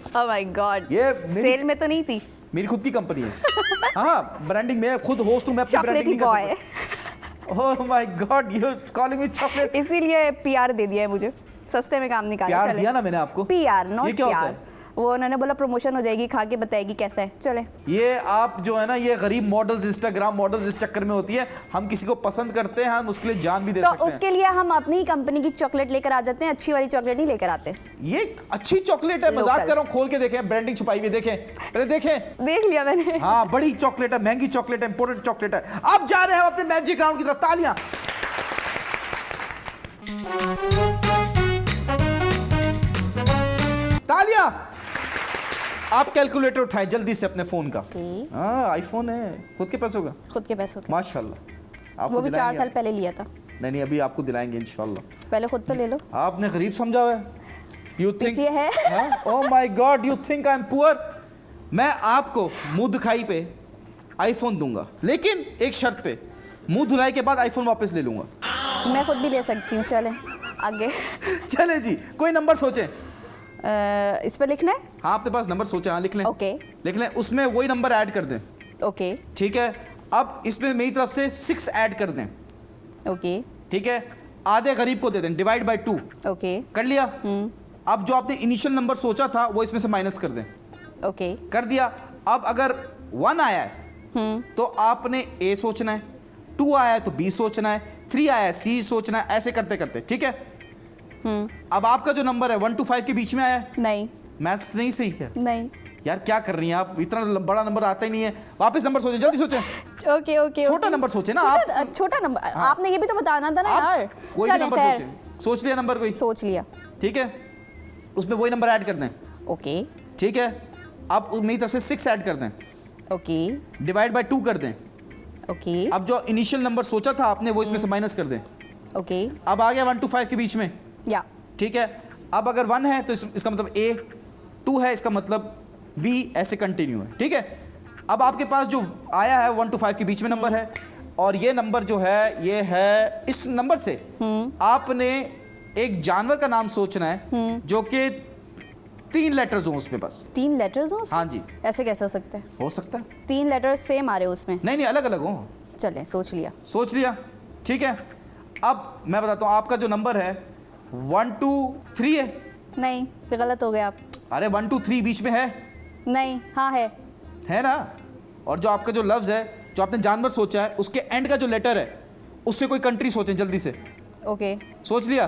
ओह माय गॉड, ये सेल में तो नहीं थी। मेरी खुद की कंपनी है। हाँ, ब्रांडिंग में खुद होस्ट हूं मैं, अपनी ब्रांडिंग चॉकलेटी नहीं कर बॉय। सकता। Oh my god, you are calling me chocolate. इसीलिए पीआर दे दिया है मुझे, सस्ते में काम निकाले। प्यार दिया ना मैंने आपको। पीआर ये नॉट क्या होता पीआर। है? वो उन्होंने बोला प्रमोशन हो जाएगी, खा के बताएगी कैसा है। चले, ये आप जो है ना, ये गरीब मॉडल्स, इंस्टाग्राम मॉडल्स इस चक्कर में होती है। हम किसी को पसंद करते हैं, हम उसके लिए जान भी दे तो सकते हैं। उसके लिए हम अपनी कंपनी की चॉकलेट लेकर आ जाते हैं, अच्छी वाली चॉकलेट नहीं लेकर आते। ये अच्छी चॉकलेट है, मजाक Local। कर रहा हूं। खोल के देखें, ब्रांडिंग छुपाई हुई, देखें पहले, देखें। देख लिया मैंने। हाँ, बड़ी चॉकलेट है, महंगी चॉकलेट है, इंपोर्टेड चॉकलेट है। अब जा रहे हैं अपने मैजिक राउंड की तरफ। तालियां। तालियां। आप कैलकुलेटर उठाएं जल्दी से अपने फोन का। हाँ, आईफोन है, खुद के पैसों का, खुद के पैसों का। माशाल्लाह। आपको वो भी 4 दिलाएंगे। साल पहले लिया था। नहीं, अभी आपको दिलाएंगे इंशाल्लाह। पहले खुद तो ले लो। आपने गरीब समझा हुआ है। यू थिंक पीछे है। ओह my god, you think I M poor. मैं आपको मुंह दिखाई पे आईफोन दूंगा, लेकिन एक शर्त पे, मुंह धुलाई के बाद आईफोन वापस ले लूंगा। मैं खुद भी ले सकती हूँ। चले आगे। चले जी, कोई नंबर सोचें। इस पर लिखना है। हाँ, आपके पास नंबर सोचे? हाँ, लिख लें। ओके लिख लें, उसमें वही नंबर ऐड कर दें। ओके ठीक है, अब इसमें मेरी तरफ से 6 ऐड कर दें। ओके ठीक है, आधे गरीब को दे दें, डिवाइड बाय 2। ओके कर लिया। अब जो आपने इनिशियल नंबर सोचा था वो इसमें से माइनस कर दें। ओके कर दिया। अब अगर 1 आया है तो आपने ए सोचना है, 2 आया है तो बी सोचना है, 3 आया है सी सोचना है, ऐसे करते करते। ठीक है। अब आपका जो नंबर है 1 to 5 के बीच में आया है। नहीं मैथ्स नहीं सही है नहीं। यार, क्या कर रही हैं आप? इतना बड़ा नंबर आता ही नहीं है। वापस नंबर सोचें, जल्दी सोचें। ओके ओके छोटा नंबर सोचें ना आप। छोटा नंबर। आपने ये भी तो बताना था ना आप यार। कोई भी चलें, नंबर खैर सोचें। सोच लिया नंबर कोई? सोच लिया। ठीक है, उसमें वही नंबर ऐड कर दें। ओके ठीक है, अब मेरी तरफ से 6 ऐड कर दें, ओके डिवाइड बाय 2 कर दें। ओके अब जो इनिशियल नंबर सोचा था आपने वो इसमें से माइनस कर दें। ओके अब आ गया 1 to 5 के बीच में। या ठीक है, अब अगर 1 है तो इसका मतलब ए, 2 है इसका मतलब बी, ऐसे कंटिन्यू है। ठीक है, अब आपके पास जो आया है 1 to 5 के बीच में नंबर है, और ये नंबर जो है ये है, इस नंबर से आपने एक जानवर का नाम सोचना है जो कि 3 लेटर्स हो उसमें बस। 3 लेटर्स हो उसमें? हाँ जी। ऐसे कैसे हो सकता है? हो सकता है 3 लेटर्स सेम आ रहे हो उसमें? नहीं, अलग अलग हो। चलें, सोच लिया। सोच लिया। ठीक है, अब मैं बताता हूँ, आपका जो नंबर है 1 to 3 है। नहीं, फिर गलत हो गए आप। अरे 1 to 3 बीच में है नहीं, हाँ है ना? और जो आपका जो लफ्ज़ है, जो आपने जानवर सोचा है, उसके एंड का जो लेटर है उससे कोई कंट्री सोचें जल्दी से। ओके सोच लिया?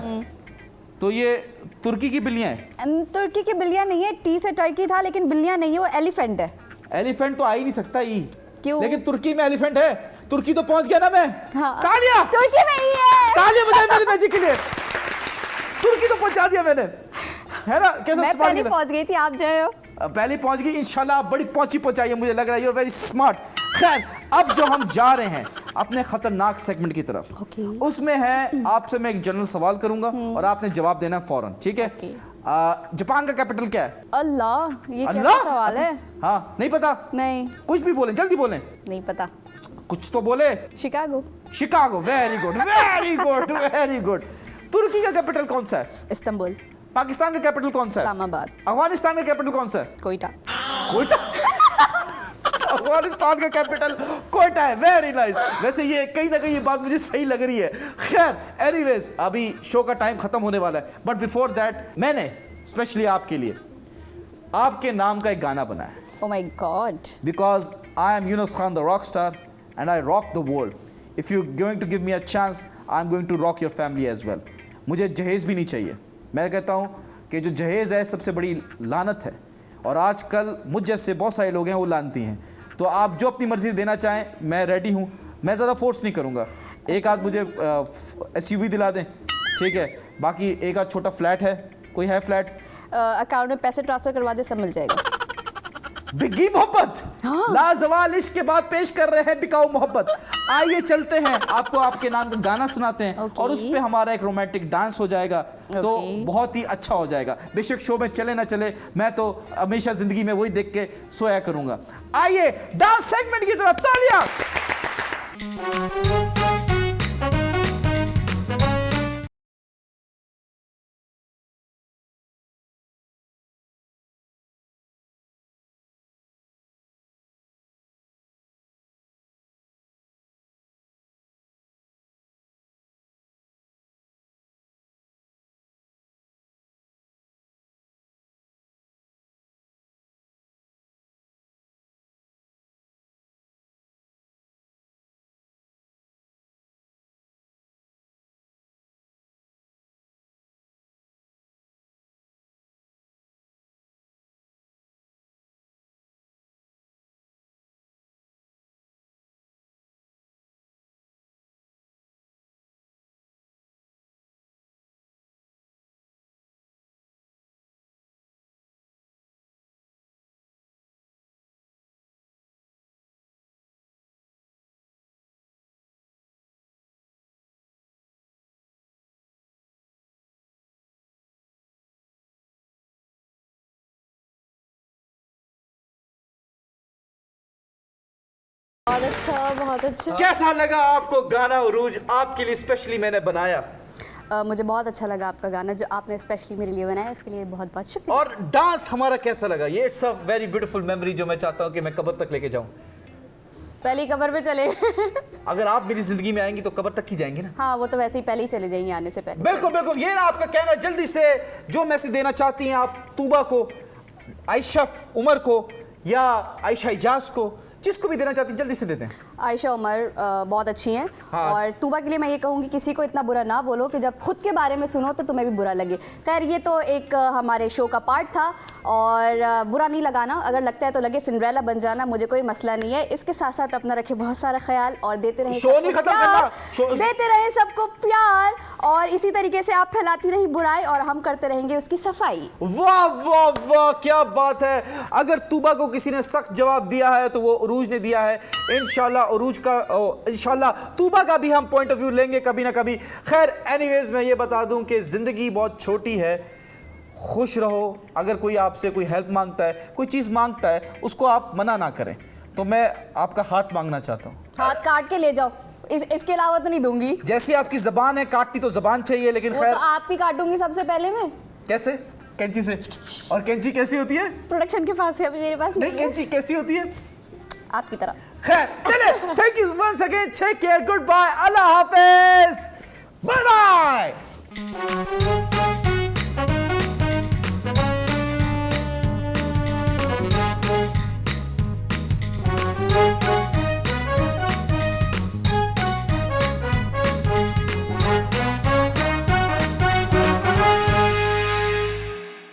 तो ये तुर्की की बिल्लियाँ हैं। तुर्की की बिल्लियाँ नहीं है। टी से टर्की था, लेकिन बिल्लियाँ नहीं है, वो एलिफेंट है। एलिफेंट तो आ ही नहीं सकता ही। क्यों? लेकिन तुर्की में एलिफेंट है। तुर्की तो पहुंच गया ना मैं। हाँ। तालियां! तुर्की में ही है। तालियां बजाएं मेरे मैजिक के लिए। तुर्की तो पहुंचा दिया मैंने, है ना? कैसा मैं स्मार्ट पहले खेला? पहुंच गई थी, आप जाए हो। पहले पहुंच गई, इंशाल्लाह आप बड़ी पहुंचाई है, मुझे लग रहा है। You are very smart. खैर, अब जो हम जा रहे हैं अपने खतरनाक सेगमेंट की तरफ, Okay. उसमें है आपसे मैं एक जनरल सवाल करूंगा और आपने जवाब देना है फौरन। ठीक है? Okay. जापान का कैपिटल क्या है? अल्लाह, ये कैसा अल्लाह? सवाल है? हाँ, नहीं पता? नहीं, कुछ भी बोलें, जल्दी बोलें। नहीं पता। कुछ तो बोले। Chicago. Chicago, very good very good very good. तुर्की का कैपिटल कौन सा है? इस्तांबुल। पाकिस्तान का कैपिटल कौन सा है? इस्लामाबाद। अफगानिस्तान का कैपिटल कौन सा है? कोयटा। कोयटा। अफगानिस्तान का कैपिटल कोयटा है। Very nice. वैसे ये कहीं ना कहीं ये बात मुझे सही लग रही है। खैर, एनीवेज, अभी शो का टाइम खत्म होने वाला है, बट बिफोर दैट मैंने स्पेशली आपके लिए आपके नाम का एक गाना बनाया है। Oh my God. Because I am Yunus Khan, the rock star, and I rock the world. If you're going to give me a chance, I'm going to rock your family as well. मुझे जहेज भी नहीं चाहिए। मैं कहता हूँ कि जो जहेज है सबसे बड़ी लानत है, और आजकल मुझ जैसे बहुत सारे लोग हैं वो लानती हैं। तो आप जो अपनी मर्जी देना चाहें, मैं रेडी हूँ। मैं ज़्यादा फोर्स नहीं करूँगा। एक आध मुझे SUV दिला दें, ठीक है? बाकी एक आध छोटा फ्लैट है, कोई है फ्लैट? अकाउंट में पैसे ट्रांसफर करवा दे, सब मिल जाएगा। बिग्गी मोहब्बत, लाजवाल इश्क के बाद पेश कर रहे हैं बिकाऊ मोहब्बत। आइए चलते हैं, आपको आपके नाम का गाना सुनाते हैं Okay. और उस पे हमारा एक रोमांटिक डांस हो जाएगा तो Okay. बहुत ही अच्छा हो जाएगा। बेशक शो में चले ना चले, मैं तो हमेशा जिंदगी में वही देख के सोया करूंगा। आइए डांस सेगमेंट की तरफ तालियां। बहुत अच्छा, बहुत अच्छा। कैसा लगा आपको गाना उरूज, आपके लिए स्पेशली मैंने बनाया? मुझे बहुत अच्छा लगा आपका गाना जो आपने स्पेशली मेरे लिए बनाया, इसके लिए बहुत बहुत शुक्रिया। और डांस हमारा कैसा लगा? ये it's a very beautiful memory जो मैं चाहता हूँ कि मैं कब्र तक लेके जाऊँ। पहली कब्र पे चले अगर आप मेरी जिंदगी में आएंगी तो कब्र तक ही जाएंगी ना? हाँ, वो तो वैसे ही पहले ही चले जाएंगे आने से पहले। बिल्कुल बिल्कुल, ये ना आपका कहना। जल्दी से जो मैसेज देना चाहती हैं आप तूबा को, आयशा उमर को या आयशा इजाज को, जिसको भी देना चाहती हैं जल्दी से देते हैं। आयशा उमर बहुत अच्छी हैं। हाँ। और तूबा के लिए मैं ये कहूँगी किसी को इतना बुरा ना बोलो कि जब खुद के बारे में सुनो तो तुम्हें भी बुरा लगे। खैर ये तो एक हमारे शो का पार्ट था और बुरा नहीं लगाना, अगर लगता है तो लगे, सिंड्रेला बन जाना, मुझे कोई मसला नहीं है। इसके साथ साथ अपना रखे बहुत सारा ख्याल और देते रहे शो नहीं खत्म करना, देते रहे सबको प्यार और इसी तरीके से आप फैलाती रही बुराई और हम करते रहेंगे उसकी सफाई। वाह वाह वाह, क्या बात है। अगर तूबा को किसी ने सख्त जवाब दिया है तो वो उरूज ने दिया है। इंशाल्लाह उरूज का, इंशाल्लाह तूबा का भी हम पॉइंट ऑफ व्यू लेंगे कभी ना कभी। खैर एनीवेज मैं ये बता दूं कि ज़िंदगी बहुत छोटी है, खुश रहो। अगर कोई आपसे कोई हेल्प मांगता है, कोई चीज़ मांगता है, उसको आप मना ना करें। तो मैं आपका हाथ मांगना चाहता हूँ। हाथ काट के ले जाओ, इसके अलावा तो नहीं दूंगी। जैसी आपकी ज़बान है, काटती तो ज़बान चाहिए, लेकिन वो खैर तो आप ही काटूंगी सबसे पहले मैं। कैसे? कैंची से। और कैंची कैसी होती है? प्रोडक्शन के पास है, अभी मेरे पास नहीं, नहीं है। कैंची कैसी होती है? आपकी तरह। खैर चले, thank you once again, take care, good bye, अल्लाह हाफिज।